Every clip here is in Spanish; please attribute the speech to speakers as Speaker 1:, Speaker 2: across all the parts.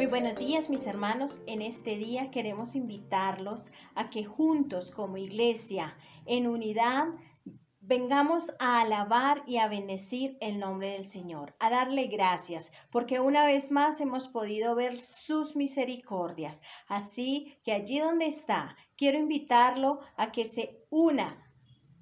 Speaker 1: Muy buenos días, mis hermanos. En este día queremos invitarlos a que juntos como iglesia, en unidad, vengamos a alabar y a bendecir el nombre del Señor, a darle gracias, porque una vez más hemos podido ver sus misericordias. Así que allí donde está, quiero invitarlo a que se una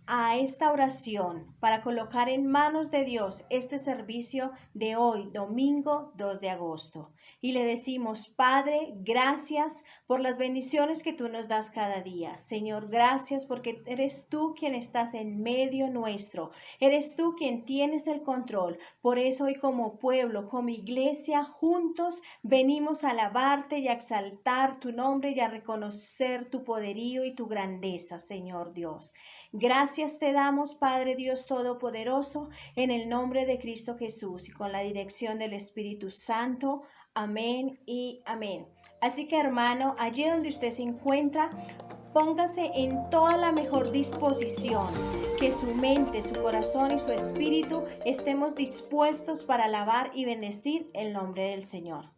Speaker 1: a esta oración para colocar en manos de Dios este servicio de hoy, domingo 2 de agosto. Y le decimos, Padre, gracias por las bendiciones que tú nos das cada día. Señor, gracias porque eres tú quien estás en medio nuestro. Eres tú quien tienes el control. Por eso hoy como pueblo, como iglesia, juntos venimos a alabarte y a exaltar tu nombre y a reconocer tu poderío y tu grandeza, Señor Dios. Gracias te damos, Padre Dios Todopoderoso, en el nombre de Cristo Jesús y con la dirección del Espíritu Santo. Amén y amén. Así que hermano, allí donde usted se encuentra, póngase en toda la mejor disposición, que su mente, su corazón y su espíritu estemos dispuestos para alabar y bendecir el nombre del Señor.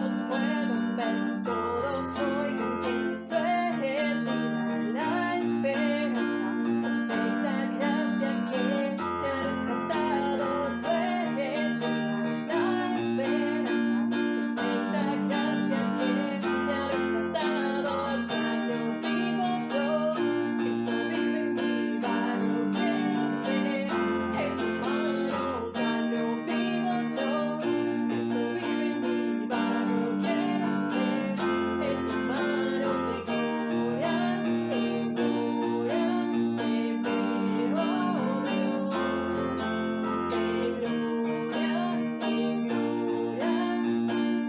Speaker 2: todos puedan ver, que todos oigan que tú eres vida, la esperanza, perfecta gracia que me ha rescatado. Tú eres vida, la esperanza, perfecta gracia que me ha rescatado. Ya no vivo yo, Cristo vive en mí, barro quiero ser en tus manos. Ya no vivo yo, Cristo vive en mí, barro quiero ser en tus manos. En gloria te veo, Dios. En gloria,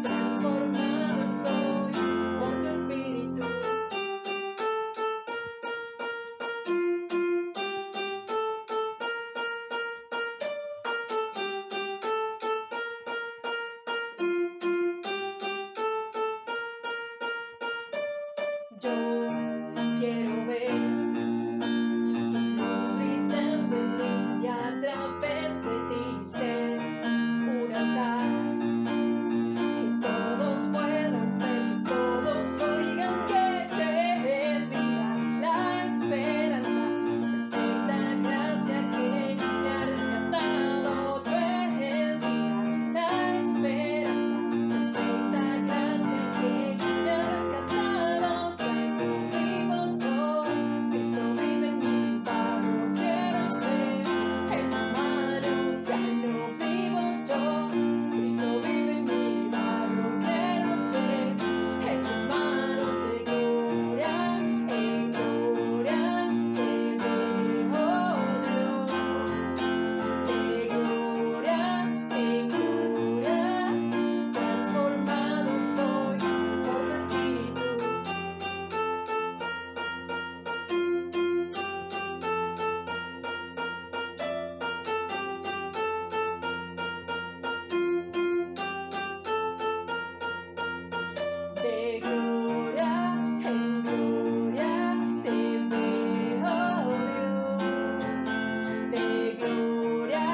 Speaker 2: transformado soy por tu Espíritu. Yo quiero ver tu luz brillando en mí, a través de ti ser un altar, que todos puedan ver, que todos oigan que tú eres vida, la esperanza, perfecta gracia que me ha rescatado. Tú eres vida, la esperanza, perfecta gracia que me ha rescatado. Transformado soy por tu Espíritu. De gloria en gloria te veo, Dios. De gloria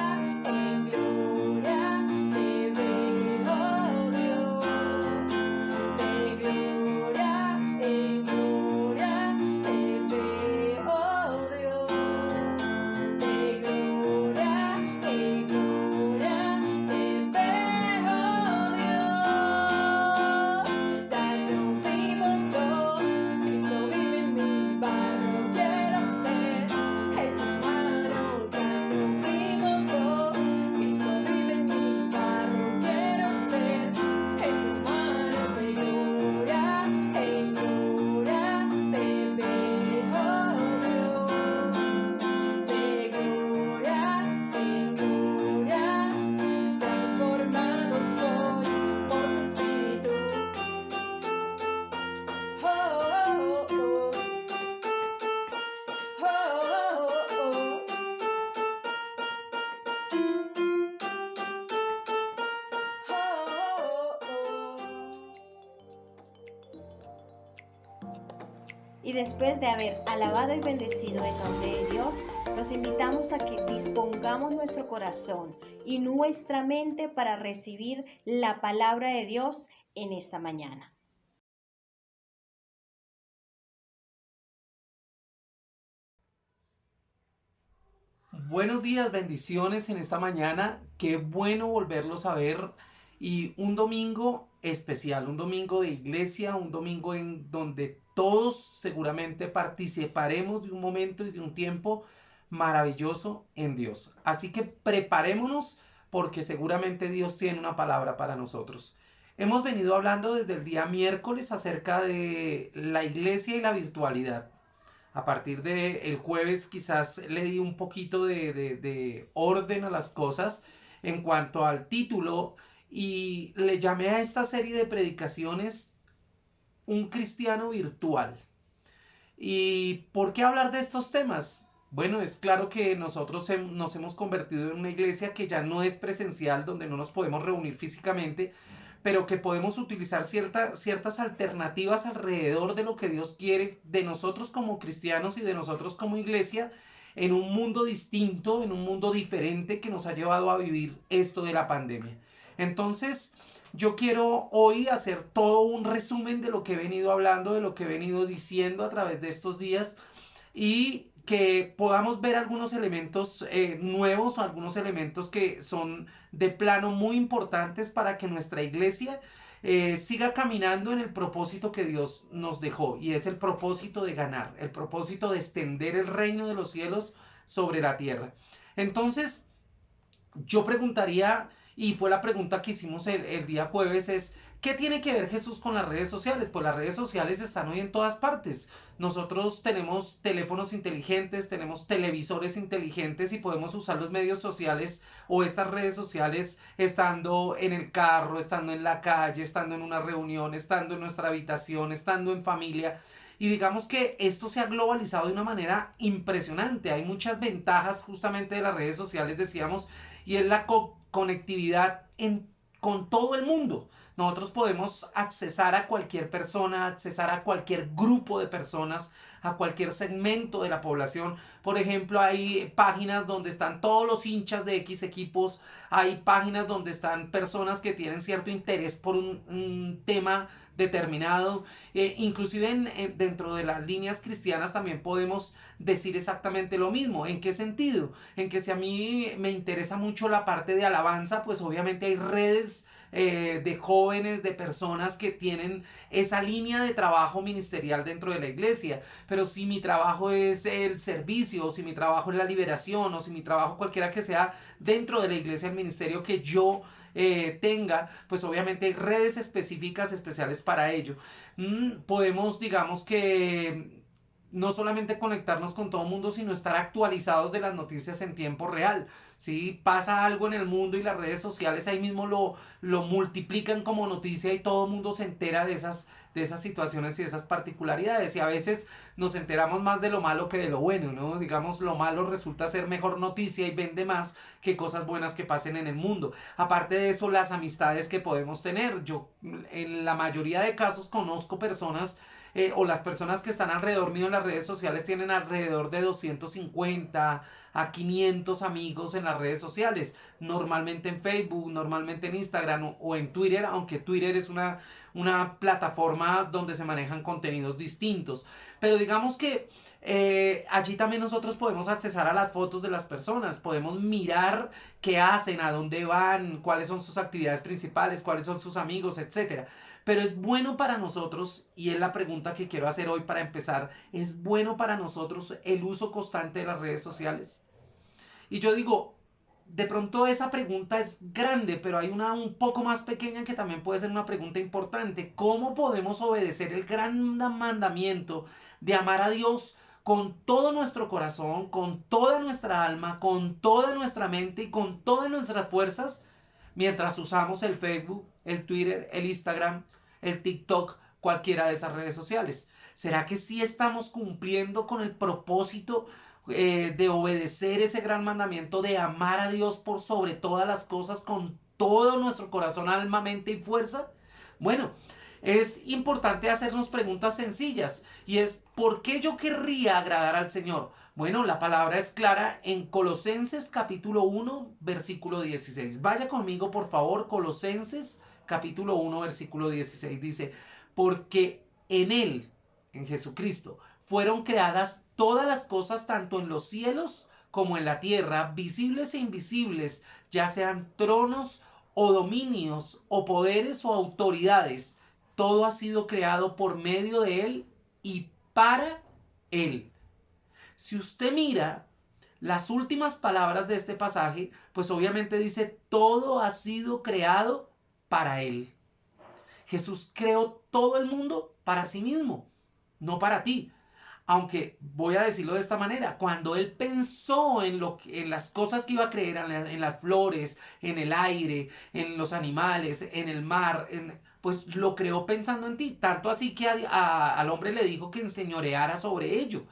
Speaker 2: en gloria te veo, Dios. De gloria en gloria te veo, Dios. De gloria en gloria te veo, Dios. Ya no vivo yo, Cristo vive en mí, barro quiero ser en tus manos. Ya no vivo yo, Cristo vive en mí, barro quiero ser en tus manos. En gloria te veo, Dios. De gloria en gloria, transformado soy por tu Espíritu. Oh, oh, oh, oh, oh, oh, oh, oh.
Speaker 1: Y después de haber alabado y bendecido el nombre de Dios, los invitamos a que dispongamos nuestro corazón y nuestra mente para recibir la palabra de Dios en esta mañana.
Speaker 3: Buenos días, bendiciones en esta mañana. Qué bueno volverlos a ver. Y un domingo especial, un domingo de iglesia, un domingo en donde todos seguramente participaremos de un momento y de un tiempo maravilloso en Dios. Así que preparémonos porque seguramente Dios tiene una palabra para nosotros. Hemos venido hablando desde el día miércoles acerca de la iglesia y la virtualidad. A partir del jueves quizás le di un poquito de orden a las cosas en cuanto al título y le llamé a esta serie de predicaciones Un cristiano virtual. ¿Y por qué hablar de estos temas? Bueno, es claro que nosotros nos hemos convertido en una iglesia que ya no es presencial, donde no nos podemos reunir físicamente, pero que podemos utilizar ciertas alternativas alrededor de lo que Dios quiere de nosotros como cristianos y de nosotros como iglesia en un mundo distinto, en un mundo diferente que nos ha llevado a vivir esto de la pandemia. Entonces, yo quiero hoy hacer todo un resumen de lo que he venido hablando, de lo que he venido diciendo a través de estos días y que podamos ver algunos elementos nuevos o algunos elementos que son de plano muy importantes para que nuestra iglesia siga caminando en el propósito que Dios nos dejó, y es el propósito de ganar, el propósito de extender el reino de los cielos sobre la tierra. Entonces, yo preguntaría, y fue la pregunta que hicimos el día jueves, es ¿qué tiene que ver Jesús con las redes sociales? Pues las redes sociales están hoy en todas partes. Nosotros tenemos teléfonos inteligentes, tenemos televisores inteligentes y podemos usar los medios sociales o estas redes sociales estando en el carro, estando en la calle, estando en una reunión, estando en nuestra habitación, estando en familia. Y digamos que esto se ha globalizado de una manera impresionante. Hay muchas ventajas justamente de las redes sociales, decíamos, y es la conectividad con todo el mundo. Nosotros podemos accesar a cualquier persona, accesar a cualquier grupo de personas, a cualquier segmento de la población. Por ejemplo, hay páginas donde están todos los hinchas de X equipos, hay páginas donde están personas que tienen cierto interés por un tema determinado, inclusive dentro de las líneas cristianas también podemos decir exactamente lo mismo. ¿En qué sentido? En que si a mí me interesa mucho la parte de alabanza, pues obviamente hay redes de jóvenes, de personas que tienen esa línea de trabajo ministerial dentro de la iglesia. Pero si mi trabajo es el servicio, o si mi trabajo es la liberación, o si mi trabajo cualquiera que sea dentro de la iglesia, el ministerio que yo tenga, pues obviamente hay redes específicas, especiales para ello. Podemos, digamos que no solamente conectarnos con todo el mundo, sino estar actualizados de las noticias en tiempo real. Si pasa algo en el mundo y las redes sociales ahí mismo lo multiplican como noticia y todo el mundo se entera de esas situaciones y de esas particularidades. Y a veces nos enteramos más de lo malo que de lo bueno, ¿no? Digamos, lo malo resulta ser mejor noticia y vende más que cosas buenas que pasen en el mundo. Aparte de eso, las amistades que podemos tener. Yo en la mayoría de casos conozco personas o las personas que están alrededor mío en las redes sociales tienen alrededor de 250 a 500 amigos en las redes sociales, normalmente en Facebook, normalmente en Instagram o en Twitter, aunque Twitter es una plataforma donde se manejan contenidos distintos. Pero digamos que allí también nosotros podemos accesar a las fotos de las personas, podemos mirar qué hacen, a dónde van, cuáles son sus actividades principales, cuáles son sus amigos, etcétera. Pero es bueno para nosotros, y es la pregunta que quiero hacer hoy para empezar, ¿es bueno para nosotros el uso constante de las redes sociales? Y yo digo, de pronto esa pregunta es grande, pero hay una un poco más pequeña que también puede ser una pregunta importante. ¿Cómo podemos obedecer el gran mandamiento de amar a Dios con todo nuestro corazón, con toda nuestra alma, con toda nuestra mente y con todas nuestras fuerzas mientras usamos el Facebook, el Twitter, el Instagram, el TikTok, cualquiera de esas redes sociales? ¿Será que sí estamos cumpliendo con el propósito de obedecer ese gran mandamiento de amar a Dios por sobre todas las cosas con todo nuestro corazón, alma, mente y fuerza? Bueno, es importante hacernos preguntas sencillas, y es ¿por qué yo querría agradar al Señor? Bueno, la palabra es clara en Colosenses capítulo 1, versículo 16. Vaya conmigo, por favor, Colosenses capítulo 1, versículo 16. Dice, porque en Él, en Jesucristo, fueron creadas todas las cosas, tanto en los cielos como en la tierra, visibles e invisibles, ya sean tronos o dominios o poderes o autoridades. Todo ha sido creado por medio de Él y para Él. Si usted mira las últimas palabras de este pasaje, pues obviamente dice, todo ha sido creado para Él. Jesús creó todo el mundo para sí mismo, no para ti. Aunque voy a decirlo de esta manera, cuando Él pensó en las cosas que iba a crear, en las flores, en el aire, en los animales, en el mar, pues lo creó pensando en ti. Tanto así que al hombre le dijo que enseñoreara sobre ello.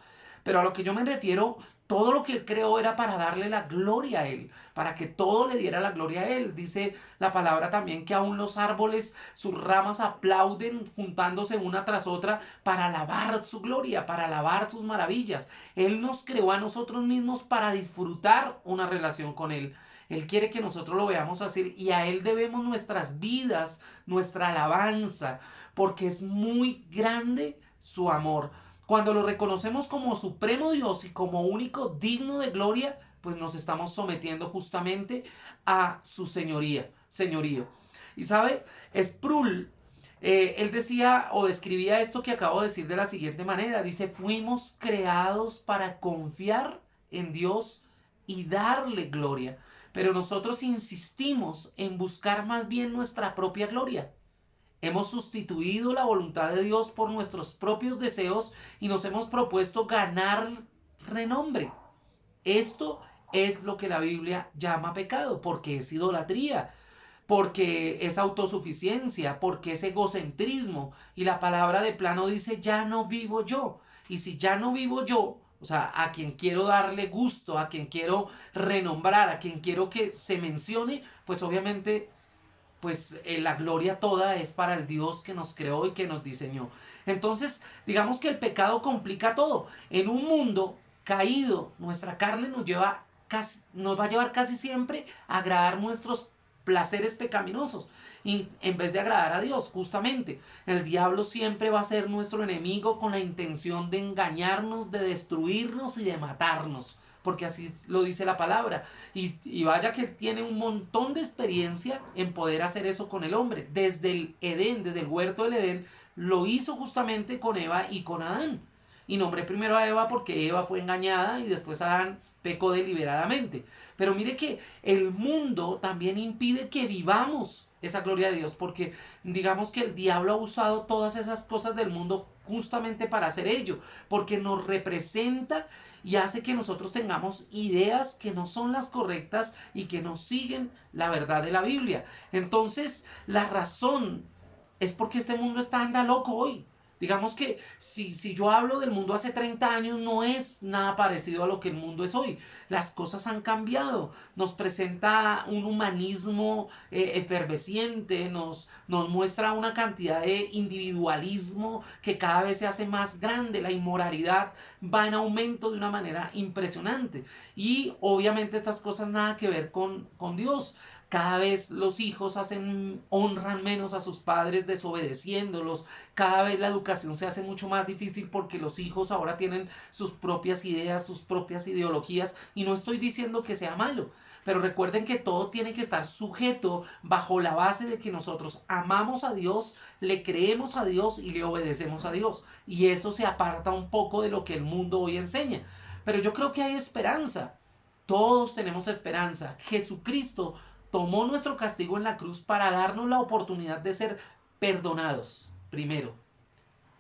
Speaker 3: Pero a lo que yo me refiero, todo lo que Él creó era para darle la gloria a Él, para que todo le diera la gloria a Él. Dice la palabra también que aún los árboles, sus ramas aplauden juntándose una tras otra para alabar su gloria, para alabar sus maravillas. Él nos creó a nosotros mismos para disfrutar una relación con Él. Él quiere que nosotros lo veamos así y a Él debemos nuestras vidas, nuestra alabanza, porque es muy grande su amor. Cuando lo reconocemos como supremo Dios y como único digno de gloria, pues nos estamos sometiendo justamente a su señorío. Y sabe, Sproul, él decía o describía esto que acabo de decir de la siguiente manera. Dice, fuimos creados para confiar en Dios y darle gloria. Pero nosotros insistimos en buscar más bien nuestra propia gloria. Hemos sustituido la voluntad de Dios por nuestros propios deseos y nos hemos propuesto ganar renombre. Esto es lo que la Biblia llama pecado, porque es idolatría, porque es autosuficiencia, porque es egocentrismo. Y la palabra de plano dice, ya no vivo yo. Y si ya no vivo yo, o sea, a quien quiero darle gusto, a quien quiero renombrar, a quien quiero que se mencione, pues obviamente pues la gloria toda es para el Dios que nos creó y que nos diseñó. Entonces, digamos que el pecado complica todo. En un mundo caído, nuestra carne nos va a llevar casi siempre a agradar nuestros placeres pecaminosos, y en vez de agradar a Dios, justamente. El diablo siempre va a ser nuestro enemigo con la intención de engañarnos, de destruirnos y de matarnos, porque así lo dice la palabra. Y vaya que él tiene un montón de experiencia en poder hacer eso con el hombre. Desde el Edén, desde el huerto del Edén, lo hizo justamente con Eva y con Adán. Y nombré primero a Eva porque Eva fue engañada y después Adán pecó deliberadamente. Pero mire que el mundo también impide que vivamos esa gloria de Dios, porque digamos que el diablo ha usado todas esas cosas del mundo justamente para hacer ello, porque nos representa y hace que nosotros tengamos ideas que no son las correctas y que no siguen la verdad de la Biblia. Entonces, la razón es porque este mundo está anda loco hoy. Digamos que si yo hablo del mundo hace 30 años, no es nada parecido a lo que el mundo es hoy. Las cosas han cambiado. Nos presenta un humanismo efervesciente, nos muestra una cantidad de individualismo que cada vez se hace más grande. La inmoralidad va en aumento de una manera impresionante. Y obviamente estas cosas nada que ver con Dios. Cada vez los hijos honran menos a sus padres desobedeciéndolos. Cada vez la educación se hace mucho más difícil porque los hijos ahora tienen sus propias ideas, sus propias ideologías. Y no estoy diciendo que sea malo, pero recuerden que todo tiene que estar sujeto bajo la base de que nosotros amamos a Dios, le creemos a Dios y le obedecemos a Dios. Y eso se aparta un poco de lo que el mundo hoy enseña. Pero yo creo que hay esperanza. Todos tenemos esperanza. Jesucristo tomó nuestro castigo en la cruz para darnos la oportunidad de ser perdonados, primero,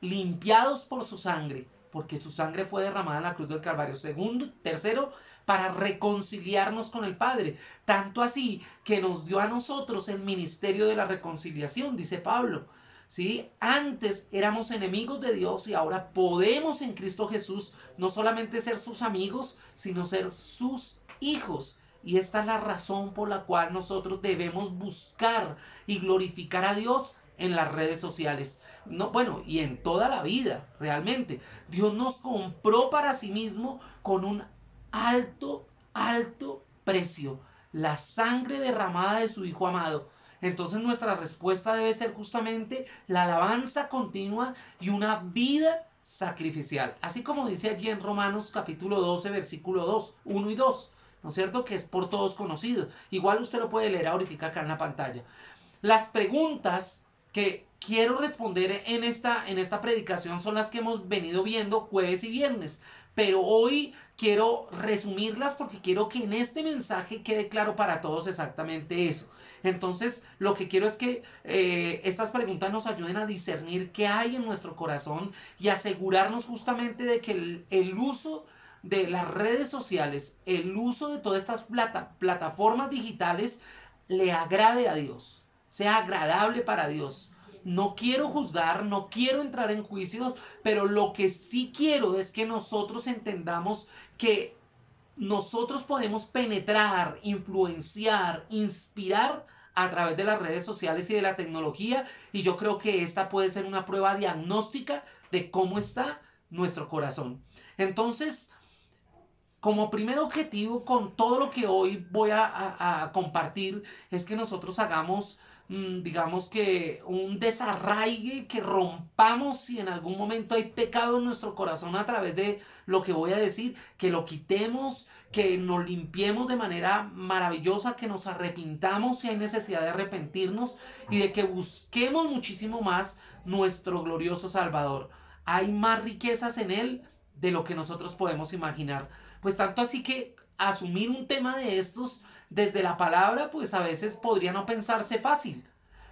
Speaker 3: limpiados por su sangre, porque su sangre fue derramada en la cruz del Calvario. Segundo, tercero, para reconciliarnos con el Padre, tanto así que nos dio a nosotros el ministerio de la reconciliación, dice Pablo. ¿Sí? Antes éramos enemigos de Dios y ahora podemos en Cristo Jesús no solamente ser sus amigos, sino ser sus hijos. Y esta es la razón por la cual nosotros debemos buscar y glorificar a Dios en las redes sociales. No, bueno, y en toda la vida, realmente. Dios nos compró para sí mismo con un alto precio. La sangre derramada de su Hijo amado. Entonces nuestra respuesta debe ser justamente la alabanza continua y una vida sacrificial. Así como dice allí en Romanos capítulo 12, versículo 2, 1 y 2. ¿No es cierto? Que es por todos conocido. Igual usted lo puede leer ahorita acá en la pantalla. Las preguntas que quiero responder en esta predicación son las que hemos venido viendo jueves y viernes. Pero hoy quiero resumirlas porque quiero que en este mensaje quede claro para todos exactamente eso. Entonces, lo que quiero es que estas preguntas nos ayuden a discernir qué hay en nuestro corazón y asegurarnos justamente de que el uso de las redes sociales, el uso de todas estas plataformas digitales le agrade a Dios, sea agradable para Dios. No quiero juzgar, no quiero entrar en juicios, pero lo que sí quiero es que nosotros entendamos que nosotros podemos penetrar, influenciar, inspirar a través de las redes sociales y de la tecnología, y yo creo que esta puede ser una prueba diagnóstica de cómo está nuestro corazón. Entonces, como primer objetivo con todo lo que hoy voy a compartir es que nosotros hagamos, digamos que un desarraigue, que rompamos si en algún momento hay pecado en nuestro corazón a través de lo que voy a decir, que lo quitemos, que nos limpiemos de manera maravillosa, que nos arrepintamos si hay necesidad de arrepentirnos y de que busquemos muchísimo más nuestro glorioso Salvador. Hay más riquezas en Él de lo que nosotros podemos imaginar. Pues tanto así que asumir un tema de estos desde la palabra, pues a veces podría no pensarse fácil.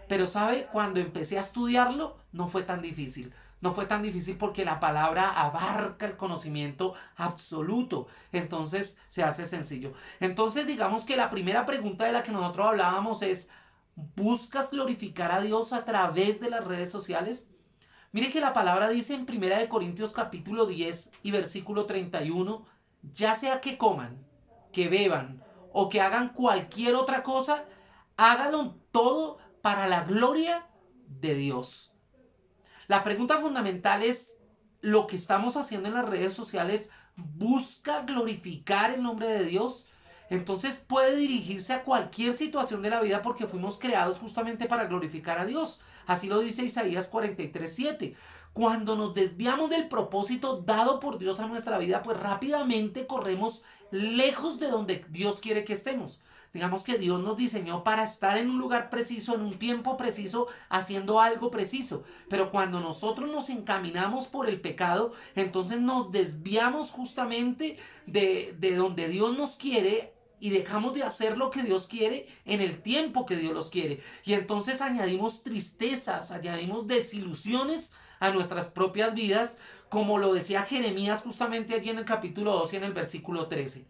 Speaker 3: Pero sabe, cuando empecé a estudiarlo, no fue tan difícil. No fue tan difícil porque la palabra abarca el conocimiento absoluto. Entonces se hace sencillo. Entonces digamos que la primera pregunta de la que nosotros hablábamos es, ¿buscas glorificar a Dios a través de las redes sociales? Mire que la palabra dice en 1 Corintios capítulo 10 y versículo 31, ya sea que coman, que beban o que hagan cualquier otra cosa, hágalo todo para la gloria de Dios. La pregunta fundamental es, ¿lo que estamos haciendo en las redes sociales busca glorificar el nombre de Dios? Entonces puede dirigirse a cualquier situación de la vida porque fuimos creados justamente para glorificar a Dios. Así lo dice Isaías 43:7. Cuando nos desviamos del propósito dado por Dios a nuestra vida, pues rápidamente corremos lejos de donde Dios quiere que estemos. Digamos que Dios nos diseñó para estar en un lugar preciso, en un tiempo preciso, haciendo algo preciso. Pero cuando nosotros nos encaminamos por el pecado, entonces nos desviamos justamente de donde Dios nos quiere y dejamos de hacer lo que Dios quiere en el tiempo que Dios los quiere. Y entonces añadimos tristezas, añadimos desilusiones a nuestras propias vidas, como lo decía Jeremías justamente allí en el capítulo 12 y en el versículo 13.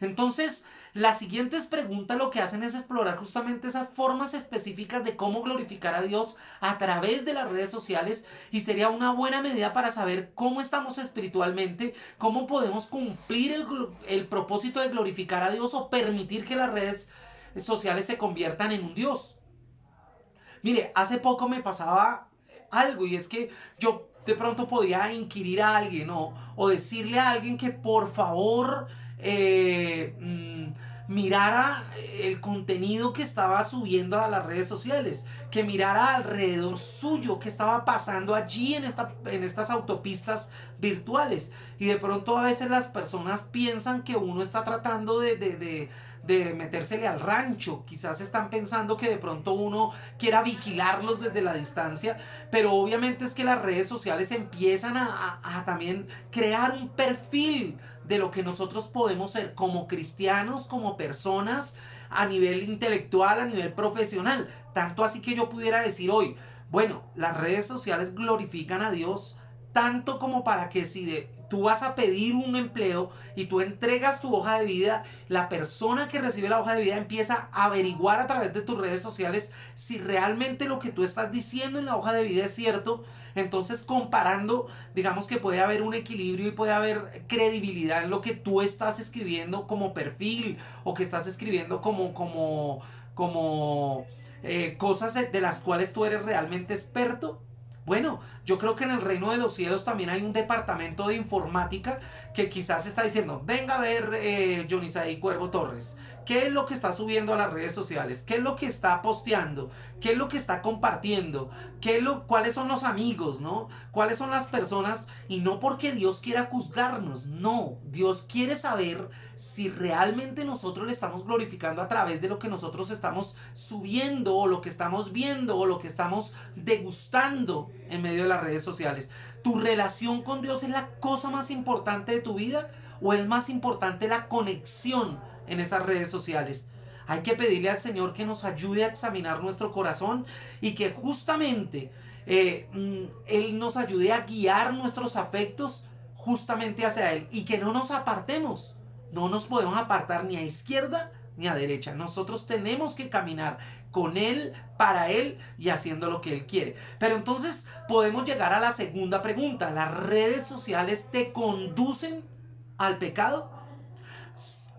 Speaker 3: Entonces, las siguientes preguntas lo que hacen es explorar justamente esas formas específicas de cómo glorificar a Dios a través de las redes sociales, y sería una buena medida para saber cómo estamos espiritualmente, cómo podemos cumplir el propósito de glorificar a Dios o permitir que las redes sociales se conviertan en un Dios. Mire, hace poco me pasaba algo, y es que yo de pronto podía inquirir a alguien o decirle a alguien que por favor mirara el contenido que estaba subiendo a las redes sociales, que mirara alrededor suyo qué estaba pasando allí en estas autopistas virtuales. Y de pronto a veces las personas piensan que uno está tratando de metérsele al rancho. Quizás están pensando que de pronto uno quiera vigilarlos desde la distancia, pero obviamente es que las redes sociales empiezan a también crear un perfil de lo que nosotros podemos ser como cristianos, como personas, a nivel intelectual, a nivel profesional. Tanto así que yo pudiera decir hoy, bueno, las redes sociales glorifican a Dios tanto como para que si tú vas a pedir un empleo y tú entregas tu hoja de vida, la persona que recibe la hoja de vida empieza a averiguar a través de tus redes sociales si realmente lo que tú estás diciendo en la hoja de vida es cierto. Entonces, comparando, digamos que puede haber un equilibrio y puede haber credibilidad en lo que tú estás escribiendo como perfil, o que estás escribiendo como cosas de las cuales tú eres realmente experto. Bueno, yo creo que en el reino de los cielos también hay un departamento de informática que quizás está diciendo, venga a ver Johnny Cuervo Torres, ¿qué es lo que está subiendo a las redes sociales? ¿Qué es lo que está posteando? ¿Qué es lo que está compartiendo? ¿Cuáles son los amigos, no? ¿Cuáles son las personas? Y no porque Dios quiera juzgarnos, no. Dios quiere saber si realmente nosotros le estamos glorificando a través de lo que nosotros estamos subiendo, o lo que estamos viendo, o lo que estamos degustando en medio de las redes sociales. ¿Tu relación con Dios es la cosa más importante de tu vida, o es más importante la conexión en esas redes sociales? Hay que pedirle al Señor que nos ayude a examinar nuestro corazón, y que justamente Él nos ayude a guiar nuestros afectos justamente hacia Él, y que no nos apartemos. No nos podemos apartar ni a izquierda ni a derecha. Nosotros tenemos que caminar con Él, para Él y haciendo lo que Él quiere. Pero entonces podemos llegar a la segunda pregunta. ¿Las redes sociales te conducen al pecado?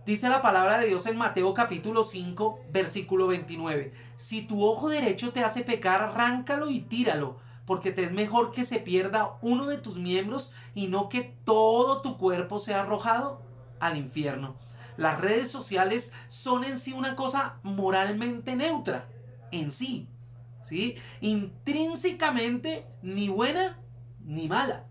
Speaker 3: Dice la palabra de Dios en Mateo capítulo 5, versículo 29. Si tu ojo derecho te hace pecar, arráncalo y tíralo, porque te es mejor que se pierda uno de tus miembros y no que todo tu cuerpo sea arrojado al infierno. Las redes sociales son en sí una cosa moralmente neutra, en sí, ¿sí? Intrínsecamente ni buena ni mala.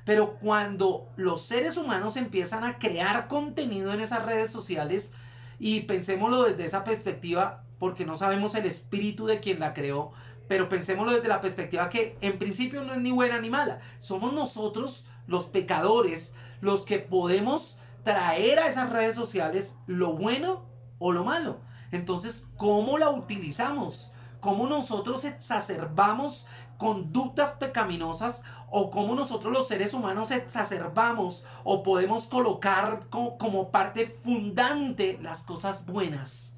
Speaker 3: Pero cuando los seres humanos empiezan a crear contenido en esas redes sociales, y pensémoslo desde esa perspectiva, porque no sabemos el espíritu de quien la creó, pero pensémoslo desde la perspectiva que en principio no es ni buena ni mala. Somos nosotros los pecadores los que podemos traer a esas redes sociales lo bueno o lo malo. Entonces, ¿cómo la utilizamos? ¿Cómo nosotros exacerbamos conductas pecaminosas, o cómo nosotros los seres humanos exacerbamos o podemos colocar como parte fundante las cosas buenas?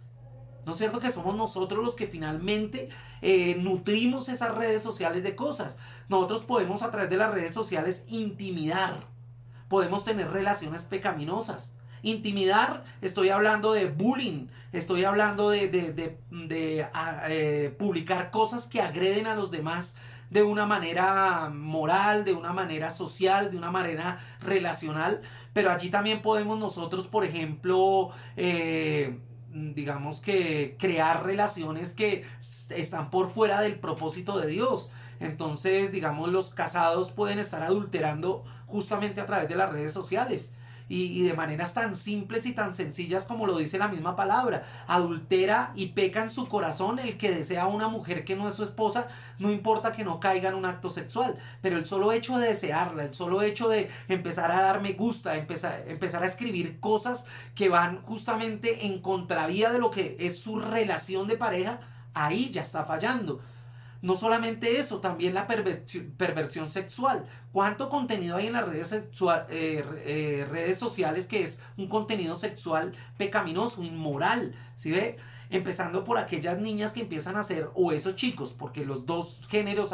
Speaker 3: ¿No es cierto que somos nosotros los que finalmente nutrimos esas redes sociales de cosas? Nosotros podemos a través de las redes sociales intimidar, podemos tener relaciones pecaminosas. Intimidar, estoy hablando de bullying, estoy hablando de publicar cosas que agreden a los demás de una manera moral, de una manera social, de una manera relacional. Pero allí también podemos nosotros, por ejemplo, digamos que crear relaciones que están por fuera del propósito de Dios. Entonces, digamos, los casados pueden estar adulterando justamente a través de las redes sociales. Y de maneras tan simples y tan sencillas como lo dice la misma palabra. Adultera y peca en su corazón el que desea a una mujer que no es su esposa, no importa que no caiga en un acto sexual, pero el solo hecho de desearla, el solo hecho de empezar a dar me gusta, empezar a escribir cosas que van justamente en contravía de lo que es su relación de pareja, ahí ya está fallando. No solamente eso, también la perversión sexual. ¿Cuánto contenido hay en las redes sociales que es un contenido sexual pecaminoso, inmoral? ¿Sí ve? Empezando por aquellas niñas que empiezan a hacer, o esos chicos, porque los dos géneros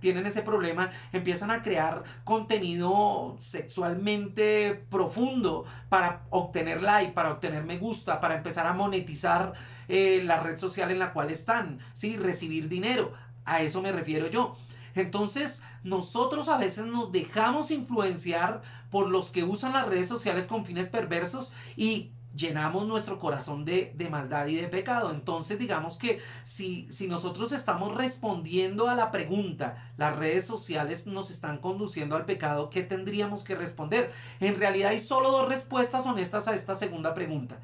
Speaker 3: tienen ese problema, empiezan a crear contenido sexualmente profundo para obtener like, para obtener me gusta, para empezar a monetizar la red social en la cual están, ¿sí? Recibir dinero. A eso me refiero yo. Entonces, nosotros a veces nos dejamos influenciar por los que usan las redes sociales con fines perversos y llenamos nuestro corazón de maldad y de pecado. Entonces, digamos que si nosotros estamos respondiendo a la pregunta, las redes sociales nos están conduciendo al pecado, ¿qué tendríamos que responder? En realidad hay solo dos respuestas honestas a esta segunda pregunta: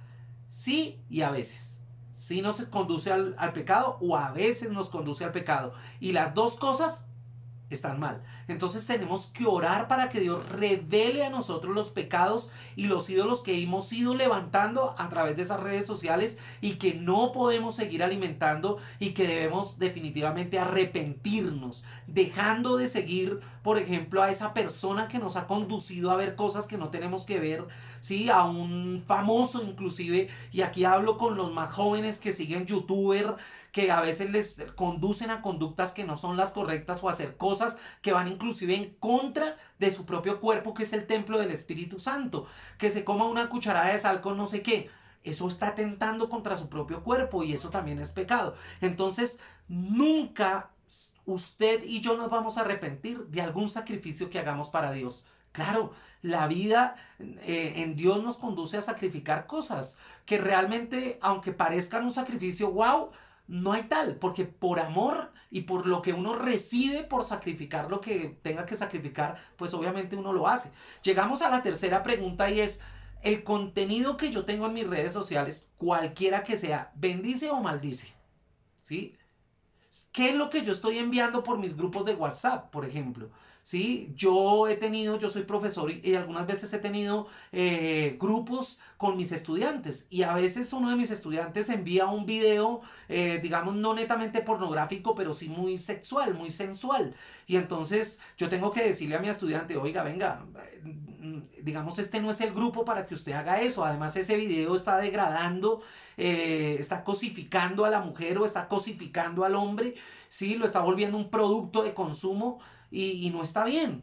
Speaker 3: sí y a veces. Si nos conduce al pecado, o a veces nos conduce al pecado. Y las dos cosas están mal. Entonces tenemos que orar para que Dios revele a nosotros los pecados y los ídolos que hemos ido levantando a través de esas redes sociales y que no podemos seguir alimentando, y que debemos definitivamente arrepentirnos, dejando de seguir, por ejemplo, a esa persona que nos ha conducido a ver cosas que no tenemos que ver, ¿sí? A un famoso inclusive, y aquí hablo con los más jóvenes que siguen youtuber, que a veces les conducen a conductas que no son las correctas, o a hacer cosas que van inclusive en contra de su propio cuerpo, que es el templo del Espíritu Santo. Que se coma una cucharada de sal con no sé qué, eso está atentando contra su propio cuerpo, y eso también es pecado. Entonces, nunca usted y yo nos vamos a arrepentir de algún sacrificio que hagamos para Dios. Claro, la vida en Dios nos conduce a sacrificar cosas que realmente, aunque parezcan un sacrificio, wow, no hay tal, porque por amor y por lo que uno recibe por sacrificar lo que tenga que sacrificar, pues obviamente uno lo hace. Llegamos a la tercera pregunta, y es: ¿el contenido que yo tengo en mis redes sociales, cualquiera que sea, bendice o maldice? ¿Sí? ¿Qué es lo que yo estoy enviando por mis grupos de WhatsApp, por ejemplo? ¿Sí? Yo soy profesor, y algunas veces he tenido grupos con mis estudiantes, y a veces uno de mis estudiantes envía un video, digamos, no netamente pornográfico, pero sí muy sexual, muy sensual. Y entonces yo tengo que decirle a mi estudiante: oiga, venga, digamos, este no es el grupo para que usted haga eso. Además, ese video está degradando, está cosificando a la mujer, o está cosificando al hombre, ¿sí? Lo está volviendo un producto de consumo, y no está bien.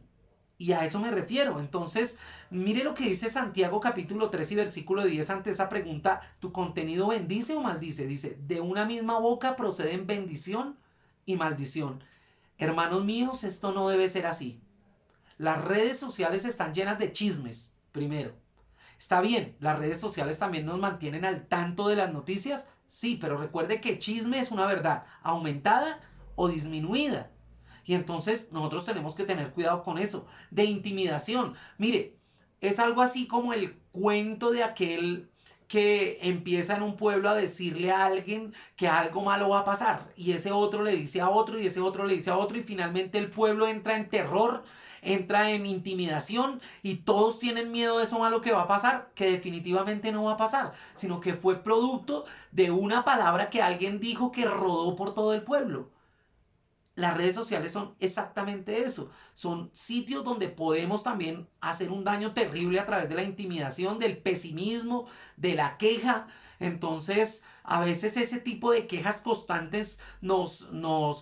Speaker 3: Y a eso me refiero. Entonces, mire lo que dice Santiago capítulo 3 y versículo 10 ante esa pregunta: ¿tu contenido bendice o maldice? Dice: de una misma boca proceden bendición y maldición. Hermanos míos, esto no debe ser así. Las redes sociales están llenas de chismes, primero. Está bien, las redes sociales también nos mantienen al tanto de las noticias, sí, pero recuerde que chisme es una verdad aumentada o disminuida. Y entonces nosotros tenemos que tener cuidado con eso, de intimidación. Mire, es algo así como el cuento de aquel que empieza en un pueblo a decirle a alguien que algo malo va a pasar y ese otro le dice a otro y ese otro le dice a otro y finalmente el pueblo entra en terror, entra en intimidación y todos tienen miedo de eso malo que va a pasar, que definitivamente no va a pasar, sino que fue producto de una palabra que alguien dijo que rodó por todo el pueblo. Las redes sociales son exactamente eso. Son sitios donde podemos también hacer un daño terrible a través de la intimidación, del pesimismo, de la queja. Entonces, a veces ese tipo de quejas constantes nos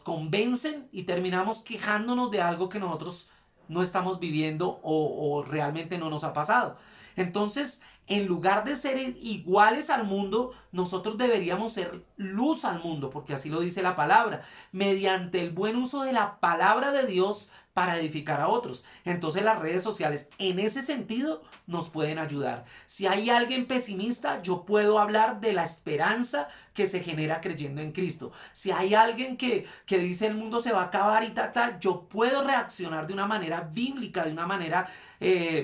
Speaker 3: convencen y terminamos quejándonos de algo que nosotros no estamos viviendo o realmente no nos ha pasado. Entonces, en lugar de ser iguales al mundo, nosotros deberíamos ser luz al mundo, porque así lo dice la palabra, mediante el buen uso de la palabra de Dios para edificar a otros. Entonces las redes sociales en ese sentido nos pueden ayudar. Si hay alguien pesimista, yo puedo hablar de la esperanza que se genera creyendo en Cristo. Si hay alguien que dice el mundo se va a acabar y tal, yo puedo reaccionar de una manera bíblica, de una manera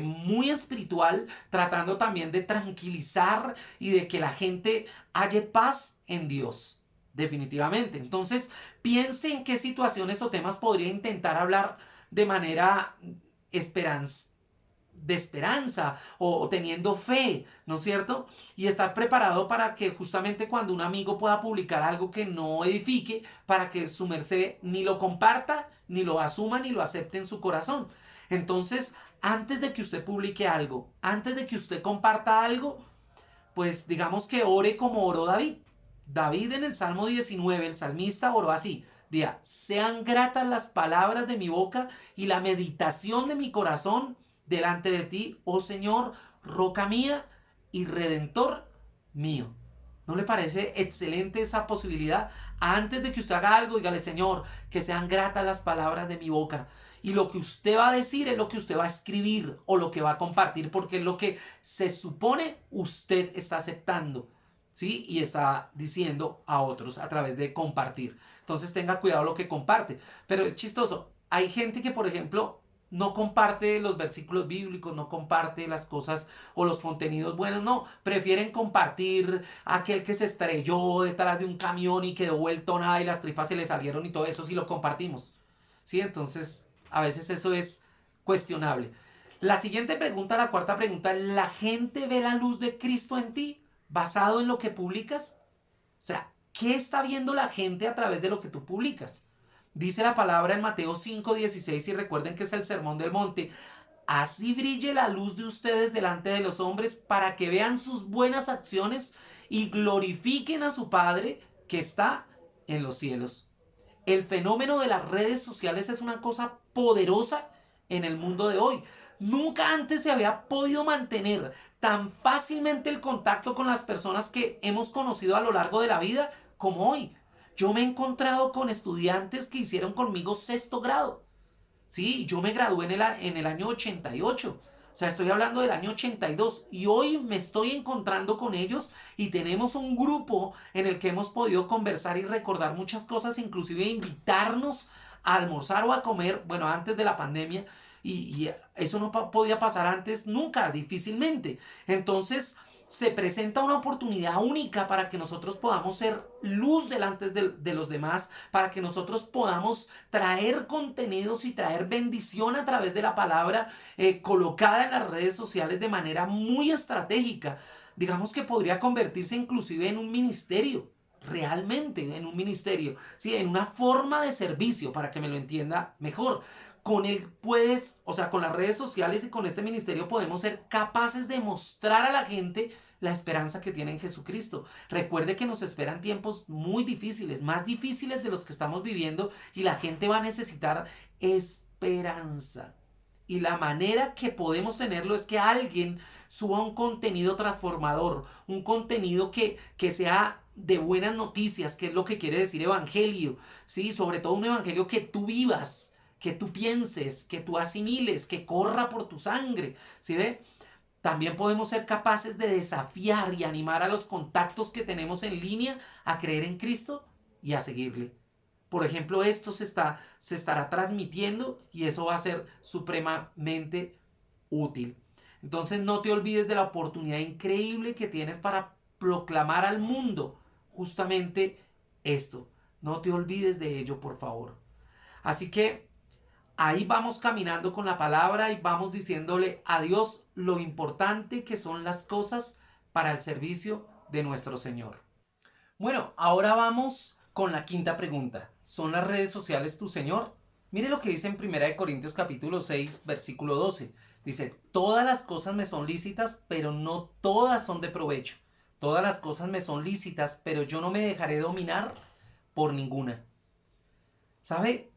Speaker 3: muy espiritual, tratando también de tranquilizar y de que la gente halle paz en Dios. Definitivamente. Entonces, piense en qué situaciones o temas podría intentar hablar de manera de esperanza o teniendo fe, ¿no es cierto? Y estar preparado para que justamente cuando un amigo pueda publicar algo que no edifique, para que su merced ni lo comparta, ni lo asuma, ni lo acepte en su corazón. Entonces, antes de que usted publique algo, antes de que usted comparta algo, pues digamos que ore como oró David. David en el Salmo 19, el salmista oró así. Diga, sean gratas las palabras de mi boca y la meditación de mi corazón delante de ti, oh Señor, roca mía y redentor mío. ¿No le parece excelente esa posibilidad? Antes de que usted haga algo, dígale, Señor, que sean gratas las palabras de mi boca. Y lo que usted va a decir es lo que usted va a escribir o lo que va a compartir, porque es lo que se supone usted está aceptando, ¿sí? Y está diciendo a otros a través de compartir. Entonces tenga cuidado lo que comparte. Pero es chistoso. Hay gente que, por ejemplo, no comparte los versículos bíblicos, no comparte las cosas o los contenidos buenos, no. Prefieren compartir aquel que se estrelló detrás de un camión y quedó vuelto nada y las tripas se le salieron y todo eso sí lo compartimos. ¿Sí? Entonces, a veces eso es cuestionable. La siguiente pregunta, la cuarta pregunta, ¿la gente ve la luz de Cristo en ti basado en lo que publicas? O sea, ¿qué está viendo la gente a través de lo que tú publicas? Dice la palabra en Mateo 5:16 y recuerden que es el sermón del monte. Así brille la luz de ustedes delante de los hombres para que vean sus buenas acciones y glorifiquen a su Padre que está en los cielos. El fenómeno de las redes sociales es una cosa poderosa en el mundo de hoy. Nunca antes se había podido mantener tan fácilmente el contacto con las personas que hemos conocido a lo largo de la vida como hoy. Yo me he encontrado con estudiantes que hicieron conmigo sexto grado. Sí, yo me gradué en el año 88. O sea, estoy hablando del año 82 y hoy me estoy encontrando con ellos y tenemos un grupo en el que hemos podido conversar y recordar muchas cosas, inclusive invitarnos a almorzar o a comer, bueno, antes de la pandemia y eso no podía pasar antes nunca, difícilmente. Entonces se presenta una oportunidad única para que nosotros podamos ser luz delante de los demás, para que nosotros podamos traer contenidos y traer bendición a través de la palabra colocada en las redes sociales de manera muy estratégica. Digamos que podría convertirse inclusive en un ministerio, realmente en un ministerio, ¿sí? En una forma de servicio, para que me lo entienda mejor. Con él puedes, o sea, con las redes sociales y con este ministerio podemos ser capaces de mostrar a la gente la esperanza que tiene en Jesucristo. Recuerde que nos esperan tiempos muy difíciles, más difíciles de los que estamos viviendo y la gente va a necesitar esperanza. Y la manera que podemos tenerlo es que alguien suba un contenido transformador, un contenido que sea de buenas noticias, que es lo que quiere decir evangelio, ¿sí? Sobre todo un evangelio que tú vivas, que tú pienses, que tú asimiles, que corra por tu sangre, ¿sí ve? También podemos ser capaces de desafiar y animar a los contactos que tenemos en línea a creer en Cristo y a seguirle. Por ejemplo, esto se estará transmitiendo y eso va a ser supremamente útil. Entonces no te olvides de la oportunidad increíble que tienes para proclamar al mundo justamente esto. No te olvides de ello, por favor. Así que ahí vamos caminando con la palabra y vamos diciéndole a Dios lo importante que son las cosas para el servicio de nuestro Señor. Bueno, ahora vamos con la quinta pregunta. ¿Son las redes sociales tu Señor? Mire lo que dice en 1 Corintios capítulo 6, versículo 12. Dice, todas las cosas me son lícitas, pero no todas son de provecho. Todas las cosas me son lícitas, pero yo no me dejaré dominar por ninguna. ¿Sabe?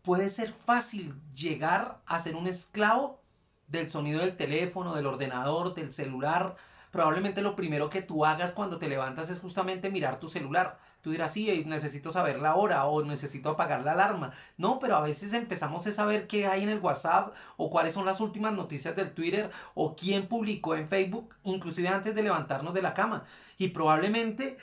Speaker 3: Puede ser fácil llegar a ser un esclavo del sonido del teléfono, del ordenador, del celular. Probablemente lo primero que tú hagas cuando te levantas es justamente mirar tu celular. Tú dirás, sí, necesito saber la hora o necesito apagar la alarma. No, pero a veces empezamos a saber qué hay en el WhatsApp o cuáles son las últimas noticias del Twitter o quién publicó en Facebook, inclusive antes de levantarnos de la cama. Y probablemente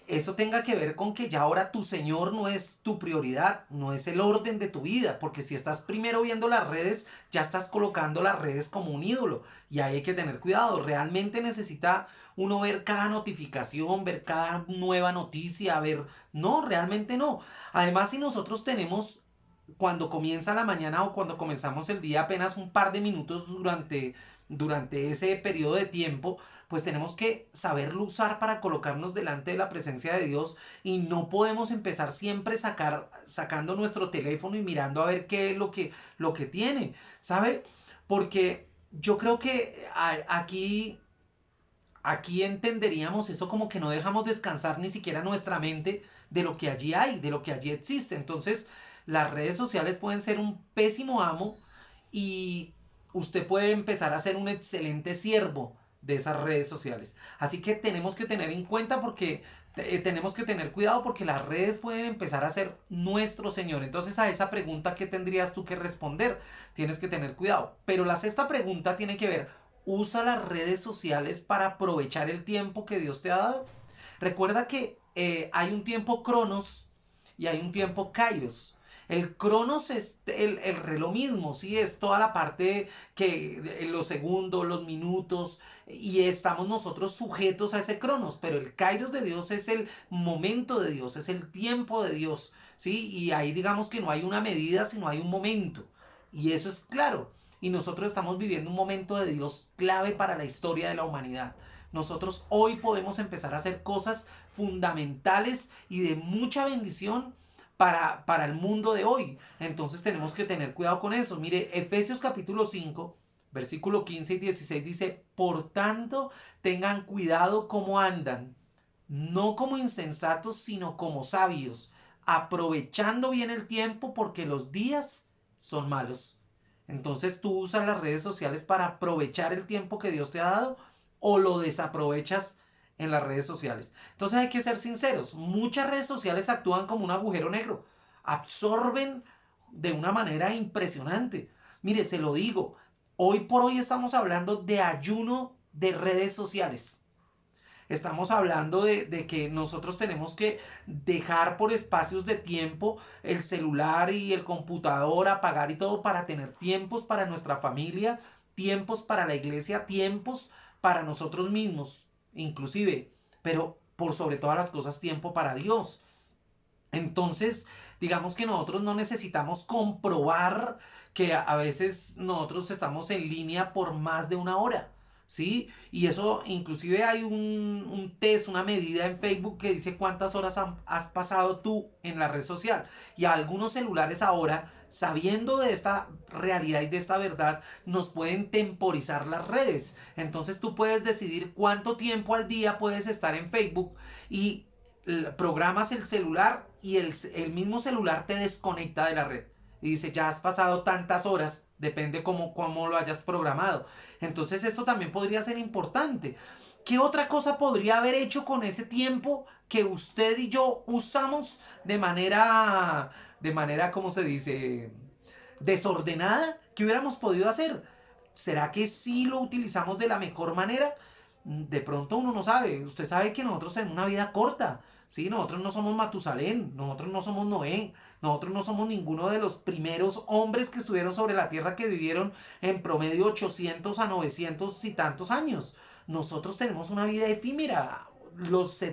Speaker 3: eso tenga que ver con que ya ahora tu Señor no es tu prioridad, no es el orden de tu vida, porque si estás primero viendo las redes, ya estás colocando las redes como un ídolo y ahí hay que tener cuidado. Realmente necesita uno ver cada notificación, ver cada nueva noticia, ver... No, realmente no. Además, si nosotros tenemos, cuando comienza la mañana o cuando comenzamos el día, apenas un par de minutos durante ese periodo de tiempo, pues tenemos que saberlo usar para colocarnos delante de la presencia de Dios y no podemos empezar siempre sacando nuestro teléfono y mirando a ver qué es lo que tiene, ¿sabe? Porque yo creo que aquí entenderíamos eso como que no dejamos descansar ni siquiera nuestra mente de lo que allí hay, de lo que allí existe. Entonces, las redes sociales pueden ser un pésimo amo y usted puede empezar a ser un excelente siervo de esas redes sociales. Así que tenemos que tener en cuenta porque tenemos que tener cuidado porque las redes pueden empezar a ser nuestro Señor. Entonces a esa pregunta, ¿qué tendrías tú que responder? Tienes que tener cuidado. Pero la sexta pregunta tiene que ver, ¿usa las redes sociales para aprovechar el tiempo que Dios te ha dado? Recuerda que hay un tiempo cronos y hay un tiempo kairos. El cronos es el reloj mismo, ¿sí? Es toda la parte que los segundos, los minutos, y estamos nosotros sujetos a ese cronos, pero el kairos de Dios es el momento de Dios, es el tiempo de Dios, ¿sí? Y ahí digamos que no hay una medida, sino hay un momento, y eso es claro, y nosotros estamos viviendo un momento de Dios clave para la historia de la humanidad. Nosotros hoy podemos empezar a hacer cosas fundamentales y de mucha bendición para el mundo de hoy. Entonces tenemos que tener cuidado con eso. Mire, Efesios capítulo 5, versículo 15 y 16 dice, por tanto, tengan cuidado cómo andan, no como insensatos, sino como sabios, aprovechando bien el tiempo porque los días son malos. Entonces, ¿tú usas las redes sociales para aprovechar el tiempo que Dios te ha dado o lo desaprovechas en las redes sociales? Entonces hay que ser sinceros. Muchas redes sociales actúan como un agujero negro. Absorben de una manera impresionante. Mire, se lo digo. Hoy por hoy estamos hablando de ayuno de redes sociales. Estamos hablando de que nosotros tenemos que dejar por espacios de tiempo el celular y el computador, apagar y todo para tener tiempos para nuestra familia, tiempos para la iglesia, tiempos para nosotros mismos, inclusive, pero por sobre todas las cosas tiempo para Dios. Entonces, digamos que nosotros no necesitamos comprobar que a veces nosotros estamos en línea por más de una hora, ¿sí? Y eso, inclusive hay un test, una medida en Facebook que dice cuántas horas has pasado tú en la red social. Y algunos celulares ahora, sabiendo de esta realidad y de esta verdad, nos pueden temporizar las redes. Entonces tú puedes decidir cuánto tiempo al día puedes estar en Facebook y programas el celular y el mismo celular te desconecta de la red. Y dice, ya has pasado tantas horas, depende cómo lo hayas programado. Entonces esto también podría ser importante. ¿Qué otra cosa podría haber hecho con ese tiempo que usted y yo usamos de manera, ¿cómo se dice? Desordenada? ¿Qué hubiéramos podido hacer? ¿Será que sí lo utilizamos de la mejor manera? De pronto uno no sabe. Usted sabe que nosotros tenemos una vida corta. ¿Sí? Nosotros no somos Matusalén, nosotros no somos Noé, nosotros no somos ninguno de los primeros hombres que estuvieron sobre la tierra, que vivieron en promedio 800 a 900 y tantos años. Nosotros tenemos una vida efímera.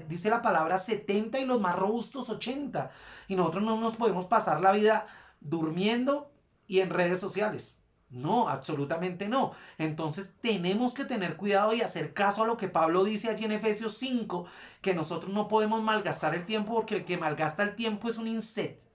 Speaker 3: Dice la palabra 70 y los más robustos 80. Y nosotros no nos podemos pasar la vida durmiendo y en redes sociales. No, absolutamente no. Entonces tenemos que tener cuidado y hacer caso a lo que Pablo dice allí en Efesios 5, que nosotros no podemos malgastar el tiempo, porque el que malgasta el tiempo es un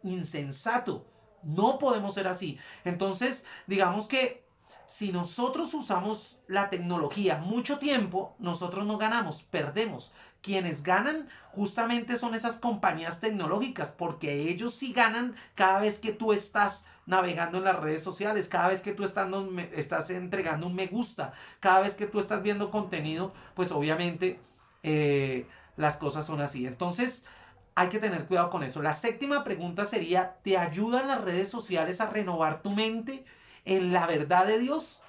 Speaker 3: insensato. No podemos ser así. Entonces, digamos que si nosotros usamos la tecnología mucho tiempo, nosotros no ganamos, perdemos. Quienes ganan justamente son esas compañías tecnológicas, porque ellos sí ganan cada vez que tú estás navegando en las redes sociales, cada vez que tú estás entregando un me gusta, cada vez que tú estás viendo contenido, pues obviamente las cosas son así. Entonces hay que tener cuidado con eso. La séptima pregunta sería: ¿te ayudan las redes sociales a renovar tu mente en la verdad de Dios?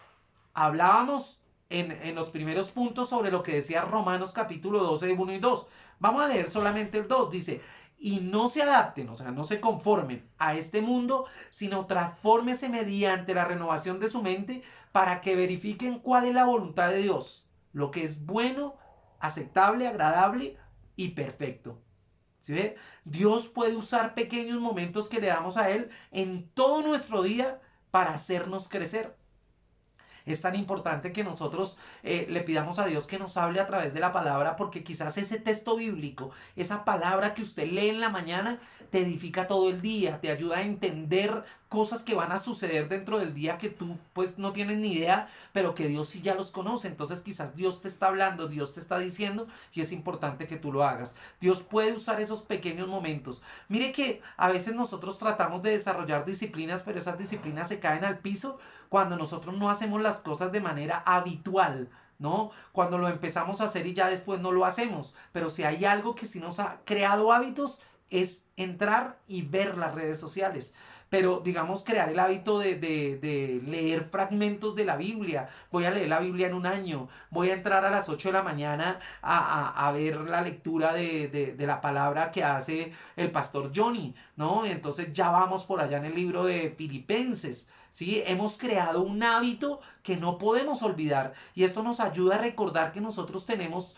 Speaker 3: Hablábamos en los primeros puntos sobre lo que decía Romanos capítulo 12, 1 y 2. Vamos a leer solamente el 2. Dice: y no se adapten, o sea, no se conformen a este mundo, sino transfórmese mediante la renovación de su mente, para que verifiquen cuál es la voluntad de Dios, lo que es bueno, aceptable, agradable y perfecto. ¿Sí ve? Dios puede usar pequeños momentos que le damos a Él en todo nuestro día para hacernos crecer. Es tan importante que nosotros le pidamos a Dios que nos hable a través de la palabra, porque quizás ese texto bíblico, esa palabra que usted lee en la mañana, te edifica todo el día, te ayuda a entender cosas que van a suceder dentro del día que tú pues no tienes ni idea, pero que Dios sí ya los conoce. Entonces quizás Dios te está hablando, Dios te está diciendo, y es importante que tú lo hagas. Dios puede usar esos pequeños momentos. Mire que a veces nosotros tratamos de desarrollar disciplinas, pero esas disciplinas se caen al piso cuando nosotros no hacemos las cosas de manera habitual, ¿no? Cuando lo empezamos a hacer y ya después no lo hacemos. Pero si hay algo que sí nos ha creado hábitos, es entrar y ver las redes sociales. Pero digamos, crear el hábito de leer fragmentos de la Biblia. Voy a leer la Biblia en un año. Voy a entrar a las 8 de la mañana a ver la lectura de la palabra que hace el pastor Johnny, ¿no? Entonces ya vamos por allá en el libro de Filipenses. ¿Sí? Hemos creado un hábito que no podemos olvidar, y esto nos ayuda a recordar que nosotros tenemos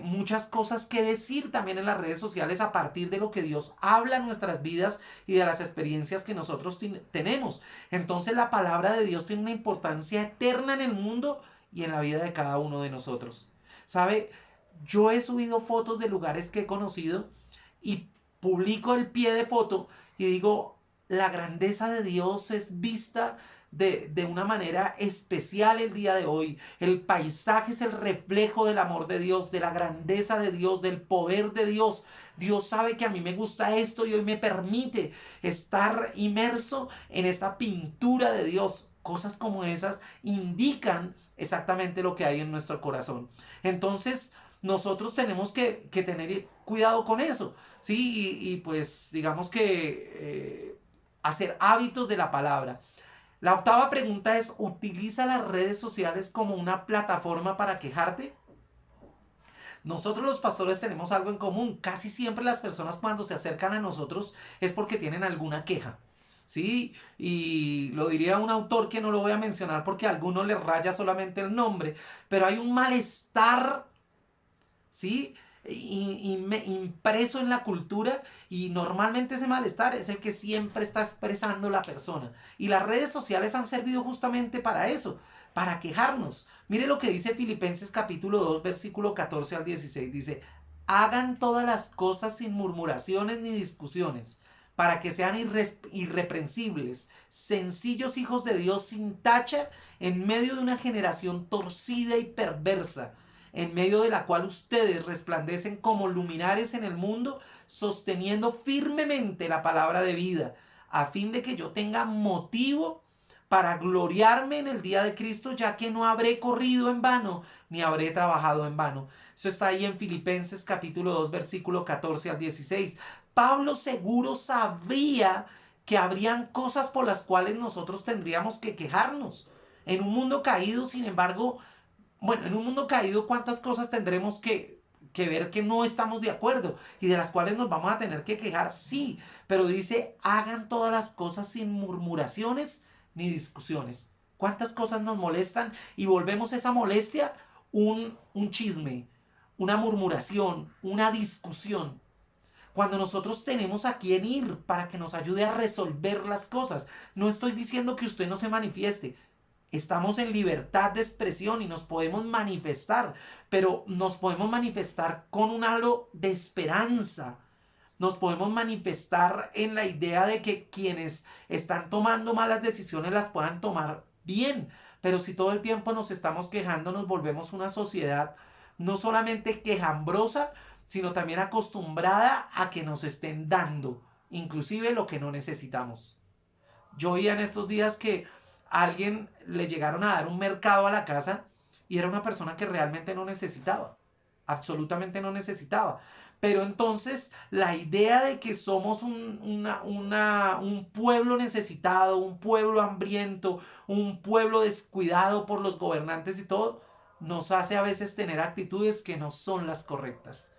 Speaker 3: muchas cosas que decir también en las redes sociales, a partir de lo que Dios habla en nuestras vidas y de las experiencias que nosotros tenemos. Entonces la palabra de Dios tiene una importancia eterna en el mundo y en la vida de cada uno de nosotros. ¿Sabe? Yo he subido fotos de lugares que he conocido y publico el pie de foto y digo: la grandeza de Dios es vista de una manera especial el día de hoy. El paisaje es el reflejo del amor de Dios, de la grandeza de Dios, del poder de Dios. Dios sabe que a mí me gusta esto y hoy me permite estar inmerso en esta pintura de Dios. Cosas como esas indican exactamente lo que hay en nuestro corazón. Entonces nosotros tenemos que tener cuidado con eso, ¿sí? Y pues digamos que hacer hábitos de la palabra. La octava pregunta es: ¿utiliza las redes sociales como una plataforma para quejarte? Nosotros los pastores tenemos algo en común. Casi siempre las personas cuando se acercan a nosotros es porque tienen alguna queja, ¿sí? Y lo diría un autor que no lo voy a mencionar porque a algunos les raya solamente el nombre, pero hay un malestar, ¿sí?, impreso en la cultura, y normalmente ese malestar es el que siempre está expresando la persona, y las redes sociales han servido justamente para eso, para quejarnos. Mire lo que dice Filipenses capítulo 2 versículo 14 al 16. Dice: hagan todas las cosas sin murmuraciones ni discusiones, para que sean irreprensibles, sencillos hijos de Dios sin tacha, en medio de una generación torcida y perversa, en medio de la cual ustedes resplandecen como luminares en el mundo, sosteniendo firmemente la palabra de vida, a fin de que yo tenga motivo para gloriarme en el día de Cristo, ya que no habré corrido en vano, ni habré trabajado en vano. Eso está ahí en Filipenses capítulo 2, versículo 14 al 16. Pablo seguro sabía que habrían cosas por las cuales nosotros tendríamos que quejarnos. En un mundo caído, sin embargo, bueno, en un mundo caído, ¿cuántas cosas tendremos que ver que no estamos de acuerdo y de las cuales nos vamos a tener que quejar? Sí, pero dice, hagan todas las cosas sin murmuraciones ni discusiones. ¿Cuántas cosas nos molestan y volvemos esa molestia un chisme, una murmuración, una discusión? Cuando nosotros tenemos a quien ir para que nos ayude a resolver las cosas. No estoy diciendo que usted no se manifieste. Estamos en libertad de expresión y nos podemos manifestar, pero nos podemos manifestar con un halo de esperanza. Nos podemos manifestar en la idea de que quienes están tomando malas decisiones las puedan tomar bien. Pero si todo el tiempo nos estamos quejando, nos volvemos una sociedad no solamente quejambrosa, sino también acostumbrada a que nos estén dando, inclusive lo que no necesitamos. Yo oía en estos días que a alguien le llegaron a dar un mercado a la casa y era una persona que realmente no necesitaba, absolutamente no necesitaba. Pero entonces la idea de que somos un pueblo necesitado, un pueblo hambriento, un pueblo descuidado por los gobernantes y todo, nos hace a veces tener actitudes que no son las correctas.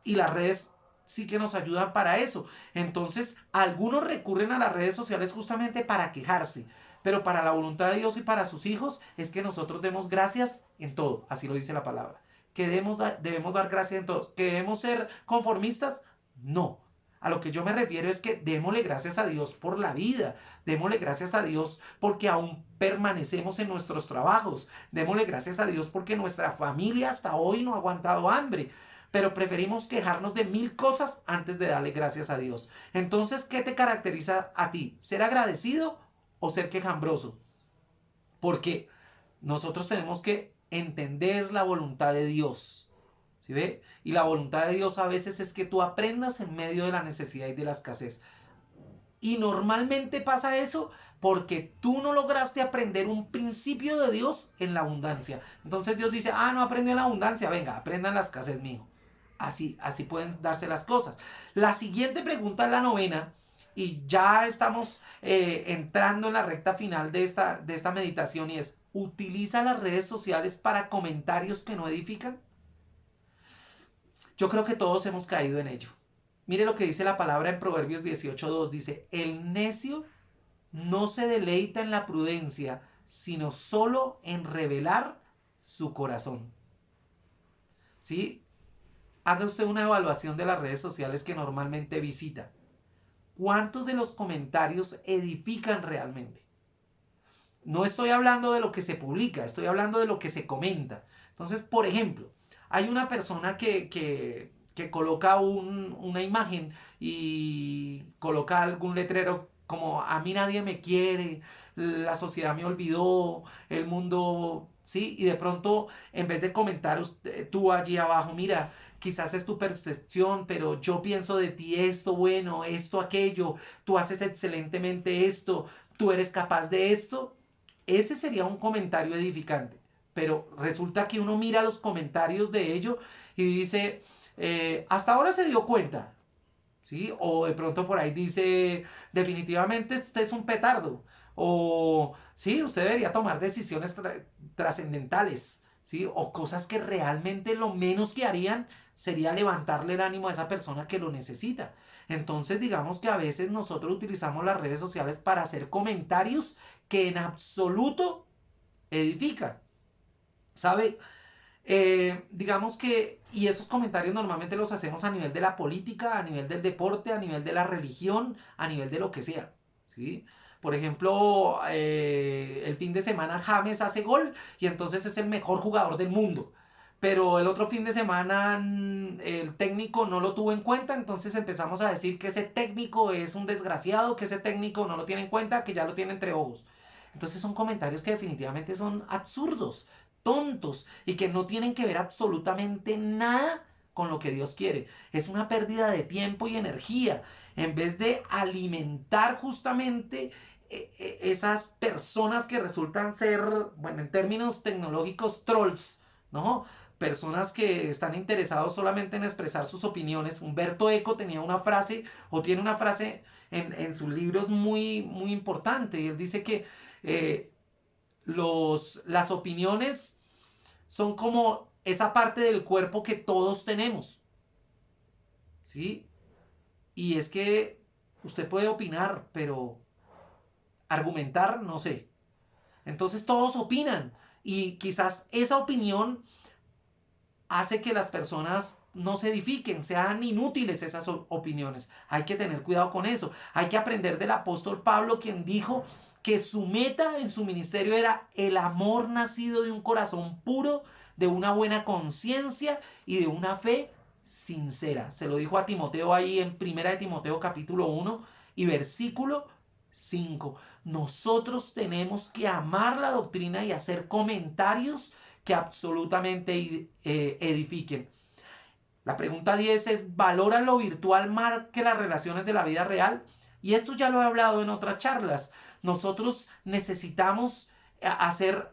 Speaker 3: Y las redes sí que nos ayudan para eso. Entonces, algunos recurren a las redes sociales justamente para quejarse, pero para la voluntad de Dios y para sus hijos es que nosotros demos gracias en todo, así lo dice la palabra. Que debemos dar gracias en todo. ¿Que debemos ser conformistas? No. A lo que yo me refiero es que démosle gracias a Dios por la vida, démosle gracias a Dios porque aún permanecemos en nuestros trabajos, démosle gracias a Dios porque nuestra familia hasta hoy no ha aguantado hambre. Pero preferimos quejarnos de 1000 cosas antes de darle gracias a Dios. Entonces, ¿qué te caracteriza a ti? ¿Ser agradecido o ser quejambroso? Porque nosotros tenemos que entender la voluntad de Dios. ¿Sí ve? Y la voluntad de Dios a veces es que tú aprendas en medio de la necesidad y de la escasez. Y normalmente pasa eso porque tú no lograste aprender un principio de Dios en la abundancia. Entonces Dios dice, no aprendió en la abundancia, venga, aprenda en la escasez, mijo. Así pueden darse las cosas. La siguiente pregunta es la novena y ya estamos entrando en la recta final de esta meditación y es, ¿utiliza las redes sociales para comentarios que no edifican? Yo creo que todos hemos caído en ello. Mire lo que dice la palabra en Proverbios 18:2. Dice, el necio no se deleita en la prudencia, sino solo en revelar su corazón. ¿Sí? Haga usted una evaluación de las redes sociales que normalmente visita. ¿Cuántos de los comentarios edifican realmente? No estoy hablando de lo que se publica, estoy hablando de lo que se comenta. Entonces, por ejemplo, hay una persona que coloca una imagen y coloca algún letrero como a mí nadie me quiere, la sociedad me olvidó, el mundo, ¿sí? Y de pronto, en vez de comentar tú allí abajo, mira, quizás es tu percepción, pero yo pienso de ti esto, bueno, esto, aquello, tú haces excelentemente esto, tú eres capaz de esto. Ese sería un comentario edificante. Pero resulta que uno mira los comentarios de ello y dice, hasta ahora se dio cuenta, ¿sí? O de pronto por ahí dice, definitivamente usted es un petardo. O, sí, usted debería tomar decisiones trascendentales, ¿sí? O cosas que realmente lo menos que harían sería levantarle el ánimo a esa persona que lo necesita. Entonces, digamos que a veces nosotros utilizamos las redes sociales para hacer comentarios que en absoluto edifican. ¿Sabe? Digamos que, y esos comentarios normalmente los hacemos a nivel de la política, a nivel del deporte, a nivel de la religión, a nivel de lo que sea, ¿sí? Por ejemplo, el fin de semana James hace gol y entonces es el mejor jugador del mundo. Pero el otro fin de semana el técnico no lo tuvo en cuenta, entonces empezamos a decir que ese técnico es un desgraciado, que ese técnico no lo tiene en cuenta, que ya lo tiene entre ojos. Entonces son comentarios que definitivamente son absurdos, tontos y que no tienen que ver absolutamente nada con lo que Dios quiere. Es una pérdida de tiempo y energía en vez de alimentar justamente esas personas que resultan ser, bueno, en términos tecnológicos, trolls, ¿no? Personas que están interesados solamente en expresar sus opiniones. Humberto Eco tenía una frase, o tiene una frase en sus libros muy, muy importante, y él dice que las opiniones son como esa parte del cuerpo que todos tenemos, ¿sí? Y es que usted puede opinar, pero argumentar, no sé. Entonces todos opinan y quizás esa opinión hace que las personas no se edifiquen, sean inútiles esas opiniones. Hay que tener cuidado con eso. Hay que aprender del apóstol Pablo, quien dijo que su meta en su ministerio era el amor nacido de un corazón puro, de una buena conciencia y de una fe sincera. Se lo dijo a Timoteo ahí en 1 de Timoteo capítulo 1 y versículo 5. Nosotros tenemos que amar la doctrina y hacer comentarios que absolutamente edifiquen. La pregunta 10 es: ¿valora lo virtual más que las relaciones de la vida real? Y esto ya lo he hablado en otras charlas. Nosotros necesitamos hacer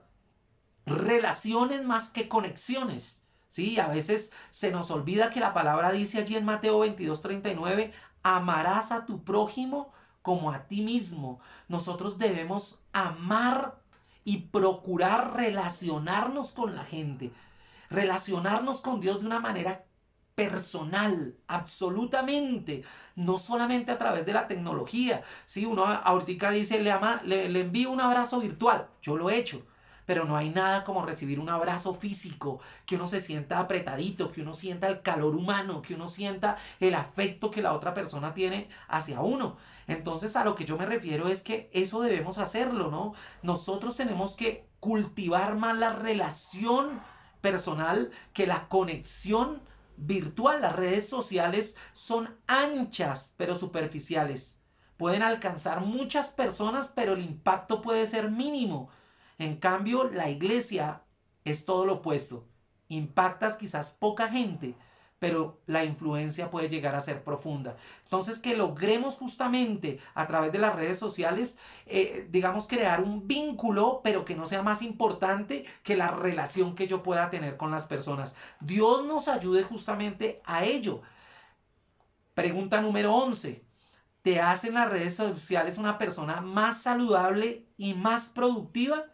Speaker 3: relaciones más que conexiones, ¿sí? A veces se nos olvida que la palabra dice allí en Mateo 22:39, amarás a tu prójimo como a ti mismo. Nosotros debemos amar y procurar relacionarnos con la gente, relacionarnos con Dios de una manera personal, absolutamente, no solamente a través de la tecnología. Si uno ahorita dice, le envío un abrazo virtual, yo lo he hecho, pero no hay nada como recibir un abrazo físico, que uno se sienta apretadito, que uno sienta el calor humano, que uno sienta el afecto que la otra persona tiene hacia uno. Entonces, a lo que yo me refiero es que eso debemos hacerlo, ¿no? Nosotros tenemos que cultivar más la relación personal que la conexión virtual. Las redes sociales son anchas pero superficiales. Pueden alcanzar muchas personas, pero el impacto puede ser mínimo. En cambio, la iglesia es todo lo opuesto. Impactas quizás poca gente, pero la influencia puede llegar a ser profunda. Entonces, que logremos justamente a través de las redes sociales, digamos, crear un vínculo, pero que no sea más importante que la relación que yo pueda tener con las personas. Dios nos ayude justamente a ello. Pregunta número 11. ¿Te hacen las redes sociales una persona más saludable y más productiva?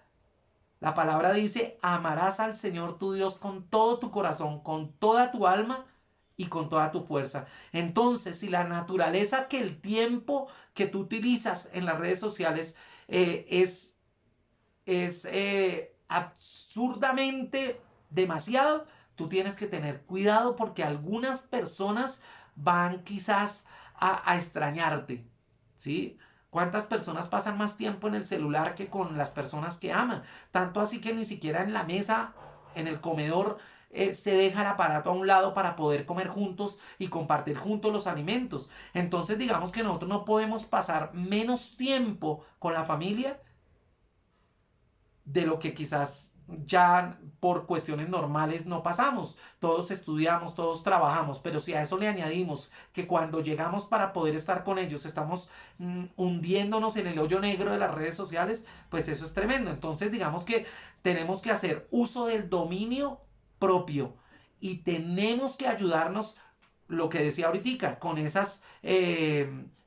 Speaker 3: La palabra dice, amarás al Señor tu Dios con todo tu corazón, con toda tu alma y con toda tu fuerza. Entonces, si la naturaleza que el tiempo que tú utilizas en las redes sociales es absurdamente demasiado, tú tienes que tener cuidado porque algunas personas van quizás a extrañarte, ¿sí? ¿Cuántas personas pasan más tiempo en el celular que con las personas que aman? Tanto así que ni siquiera en la mesa, en el comedor, se deja el aparato a un lado para poder comer juntos y compartir juntos los alimentos. Entonces, digamos que nosotros no podemos pasar menos tiempo con la familia de lo que quizás ya por cuestiones normales no pasamos. Todos estudiamos, todos trabajamos, pero si a eso le añadimos que cuando llegamos para poder estar con ellos estamos hundiéndonos en el hoyo negro de las redes sociales, pues eso es tremendo. Entonces, digamos que tenemos que hacer uso del dominio propio y tenemos que ayudarnos, lo que decía ahorita, con esas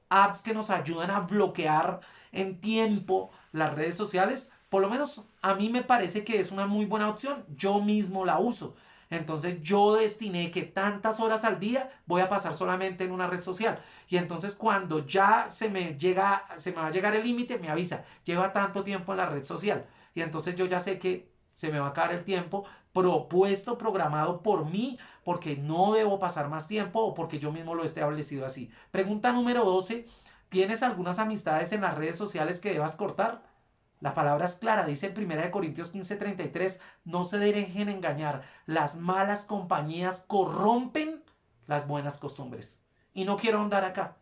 Speaker 3: apps que nos ayudan a bloquear en tiempo las redes sociales. Por lo menos a mí me parece que es una muy buena opción. Yo mismo la uso. Entonces yo destiné que tantas horas al día voy a pasar solamente en una red social. Y entonces cuando ya se me va a llegar el límite, me avisa. Lleva tanto tiempo en la red social. Y entonces yo ya sé que se me va a acabar el tiempo propuesto, programado por mí, porque no debo pasar más tiempo o porque yo mismo lo he establecido así. Pregunta número 12. ¿Tienes algunas amistades en las redes sociales que debas cortar? La palabra es clara, dice en 1 Corintios 15:33, no se dejen engañar, las malas compañías corrompen las buenas costumbres. Y no quiero ahondar acá,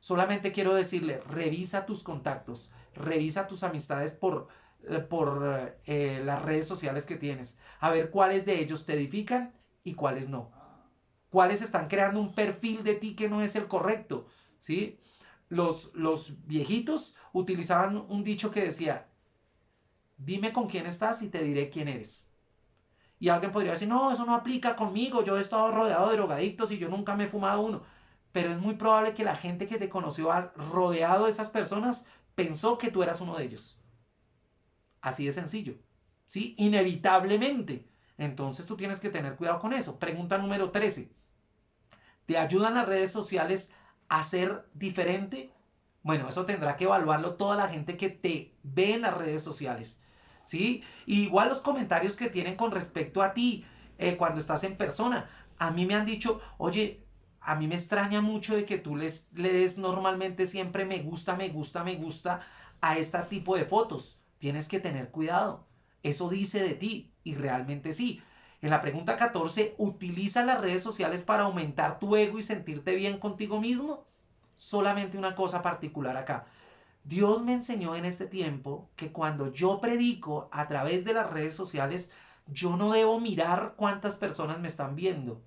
Speaker 3: solamente quiero decirle, revisa tus contactos, revisa tus amistades por las redes sociales que tienes, a ver cuáles de ellos te edifican y cuáles no. Cuáles están creando un perfil de ti que no es el correcto, ¿sí? Los viejitos utilizaban un dicho que decía, dime con quién estás y te diré quién eres. Y alguien podría decir, no, eso no aplica conmigo, yo he estado rodeado de drogadictos y yo nunca me he fumado uno. Pero es muy probable que la gente que te conoció rodeado de esas personas pensó que tú eras uno de ellos. Así de sencillo, ¿sí? Inevitablemente. Entonces tú tienes que tener cuidado con eso. Pregunta número 13. ¿Te ayudan las redes sociales a ser diferente? Bueno, eso tendrá que evaluarlo toda la gente que te ve en las redes sociales, ¿sí? Y igual los comentarios que tienen con respecto a ti cuando estás en persona. A mí me han dicho, oye, a mí me extraña mucho de que tú le des normalmente siempre me gusta, me gusta, me gusta a este tipo de fotos. Tienes que tener cuidado. Eso dice de ti y realmente sí. En la pregunta 14, ¿utiliza las redes sociales para aumentar tu ego y sentirte bien contigo mismo? Solamente una cosa particular acá. Dios me enseñó en este tiempo que cuando yo predico a través de las redes sociales, yo no debo mirar cuántas personas me están viendo.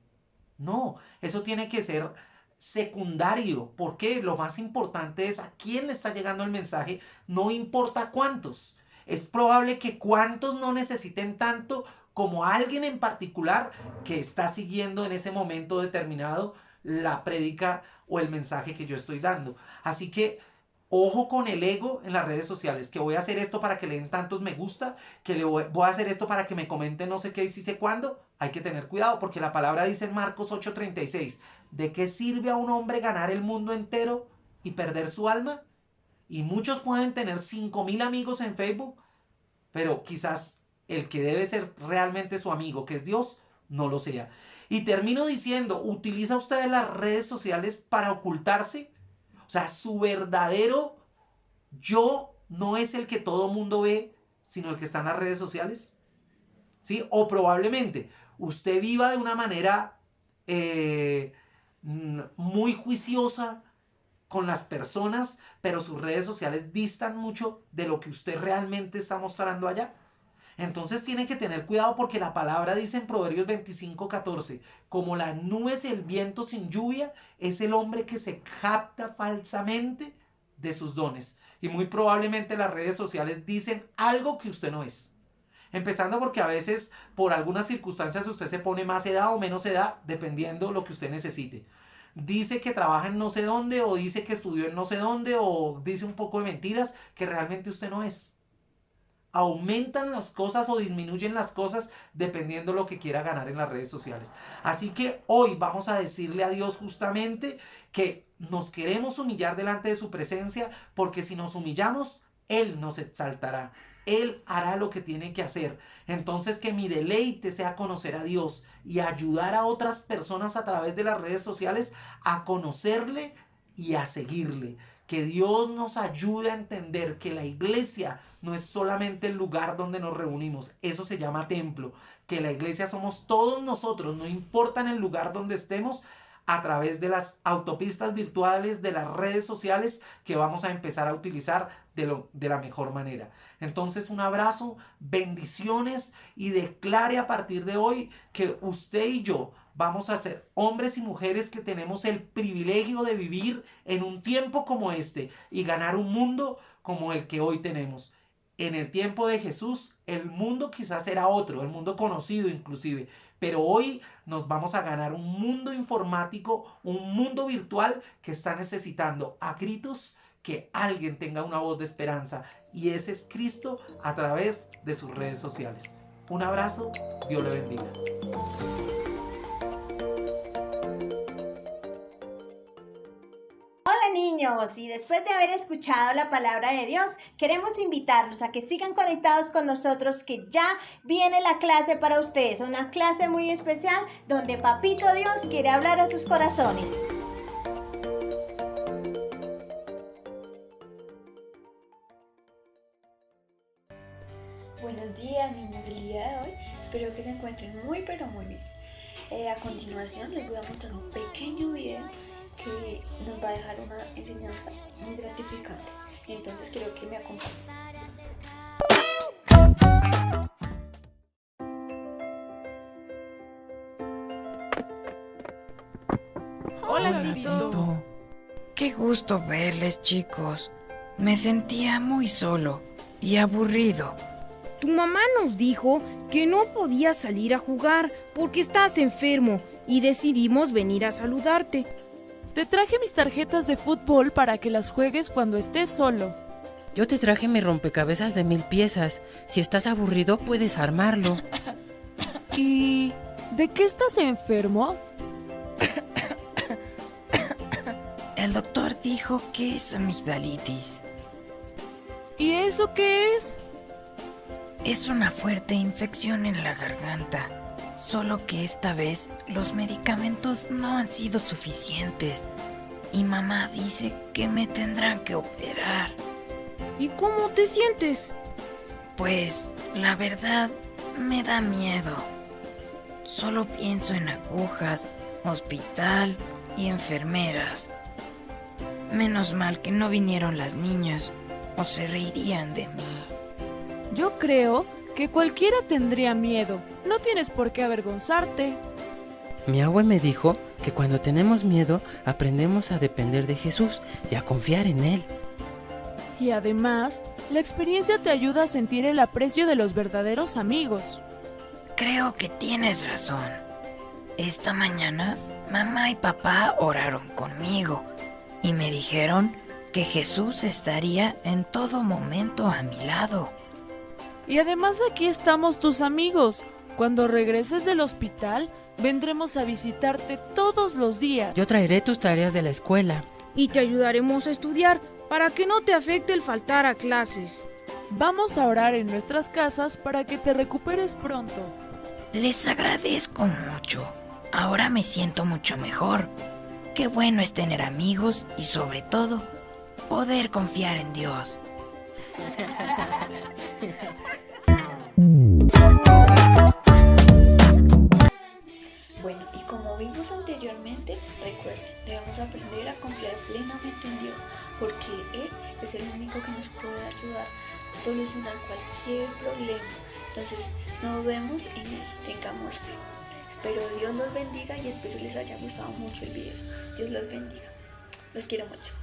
Speaker 3: No, eso tiene que ser secundario, porque lo más importante es a quién le está llegando el mensaje, no importa cuántos. Es probable que cuántos no necesiten tanto como alguien en particular que está siguiendo en ese momento determinado la prédica o el mensaje que yo estoy dando. Así que ojo con el ego en las redes sociales, que voy a hacer esto para que le den tantos me gusta, que voy a hacer esto para que me comenten no sé qué y sí sé cuándo. Hay que tener cuidado porque la palabra dice en Marcos 8:36, ¿de qué sirve a un hombre ganar el mundo entero y perder su alma? Y muchos pueden tener 5,000 amigos en Facebook, pero quizás el que debe ser realmente su amigo, que es Dios, no lo sea. Y termino diciendo, ¿utiliza usted las redes sociales para ocultarse? O sea, su verdadero yo no es el que todo mundo ve, sino el que está en las redes sociales. ¿Sí? O probablemente usted viva de una manera muy juiciosa con las personas, pero sus redes sociales distan mucho de lo que usted realmente está mostrando allá. Entonces tiene que tener cuidado porque la palabra dice en Proverbios 25:14, como las nubes y el viento sin lluvia, es el hombre que se capta falsamente de sus dones. Y muy probablemente las redes sociales dicen algo que usted no es. Empezando porque a veces por algunas circunstancias usted se pone más edad o menos edad, dependiendo lo que usted necesite. Dice que trabaja en no sé dónde, o dice que estudió en no sé dónde, o dice un poco de mentiras que realmente usted no es. Aumentan las cosas o disminuyen las cosas dependiendo lo que quiera ganar en las redes sociales. Así que hoy vamos a decirle a Dios justamente que nos queremos humillar delante de su presencia, porque si nos humillamos, Él nos exaltará. Él hará lo que tiene que hacer. Entonces que mi deleite sea conocer a Dios y ayudar a otras personas a través de las redes sociales a conocerle y a seguirle. Que Dios nos ayude a entender que la iglesia no es solamente el lugar donde nos reunimos, eso se llama templo. Que la iglesia somos todos nosotros, no importa en el lugar donde estemos, a través de las autopistas virtuales, de las redes sociales que vamos a empezar a utilizar de la mejor manera. Entonces un abrazo, bendiciones, y declare a partir de hoy que usted y yo vamos a ser hombres y mujeres que tenemos el privilegio de vivir en un tiempo como este y ganar un mundo como el que hoy tenemos. En el tiempo de Jesús, el mundo quizás era otro, el mundo conocido inclusive, pero hoy nos vamos a ganar un mundo informático, un mundo virtual que está necesitando a gritos que alguien tenga una voz de esperanza, y ese es Cristo a través de sus redes sociales. Un abrazo, Dios le bendiga.
Speaker 1: Hola niños, y después de haber escuchado la palabra de Dios, queremos invitarlos a que sigan conectados con nosotros, que ya viene la clase para ustedes, una clase muy especial donde Papito Dios quiere hablar a sus corazones.
Speaker 2: Buenos días, niños, del día de hoy. Espero que se encuentren muy pero muy bien. A continuación les voy a mostrar un pequeño video que nos va a dejar una enseñanza muy gratificante. Entonces quiero que me acompañen.
Speaker 4: Hola, Tito.
Speaker 5: Qué gusto verles, chicos. Me sentía muy solo y aburrido.
Speaker 4: Tu mamá nos dijo que no podías salir a jugar porque estás enfermo y decidimos venir a saludarte.
Speaker 6: Te traje mis tarjetas de fútbol para que las juegues cuando estés solo. Yo te traje mi rompecabezas de 1000 piezas. Si estás aburrido, puedes armarlo.
Speaker 7: ¿Y de qué estás enfermo?
Speaker 5: El doctor dijo que es amigdalitis.
Speaker 7: ¿Y eso qué es?
Speaker 5: Es una fuerte infección en la garganta. Solo que esta vez los medicamentos no han sido suficientes. Y mamá dice que me tendrán que operar.
Speaker 4: ¿Y cómo te sientes?
Speaker 5: Pues, la verdad, me da miedo. Solo pienso en agujas, hospital y enfermeras. Menos mal que no vinieron las niñas, o se reirían de mí.
Speaker 7: Yo creo que cualquiera tendría miedo. No tienes por qué avergonzarte.
Speaker 6: Mi abue me dijo que cuando tenemos miedo, aprendemos a depender de Jesús y a confiar en Él.
Speaker 7: Y además, la experiencia te ayuda a sentir el aprecio de los verdaderos amigos.
Speaker 5: Creo que tienes razón. Esta mañana, mamá y papá oraron conmigo y me dijeron que Jesús estaría en todo momento a mi lado.
Speaker 7: Y además aquí estamos tus amigos. Cuando regreses del hospital, vendremos a visitarte todos los días.
Speaker 6: Yo traeré tus tareas de la escuela.
Speaker 4: Y te ayudaremos a estudiar para que no te afecte el faltar a clases.
Speaker 7: Vamos a orar en nuestras casas para que te recuperes pronto.
Speaker 5: Les agradezco mucho. Ahora me siento mucho mejor. Qué bueno es tener amigos y sobre todo, poder confiar en Dios.
Speaker 8: Bueno, y como vimos anteriormente, recuerden, debemos aprender a confiar plenamente en Dios, porque Él es el único que nos puede ayudar a solucionar cualquier problema. Entonces, no dudemos en Él, tengamos fe. Espero Dios los bendiga y espero les haya gustado mucho el video. Dios los bendiga. Los quiero mucho.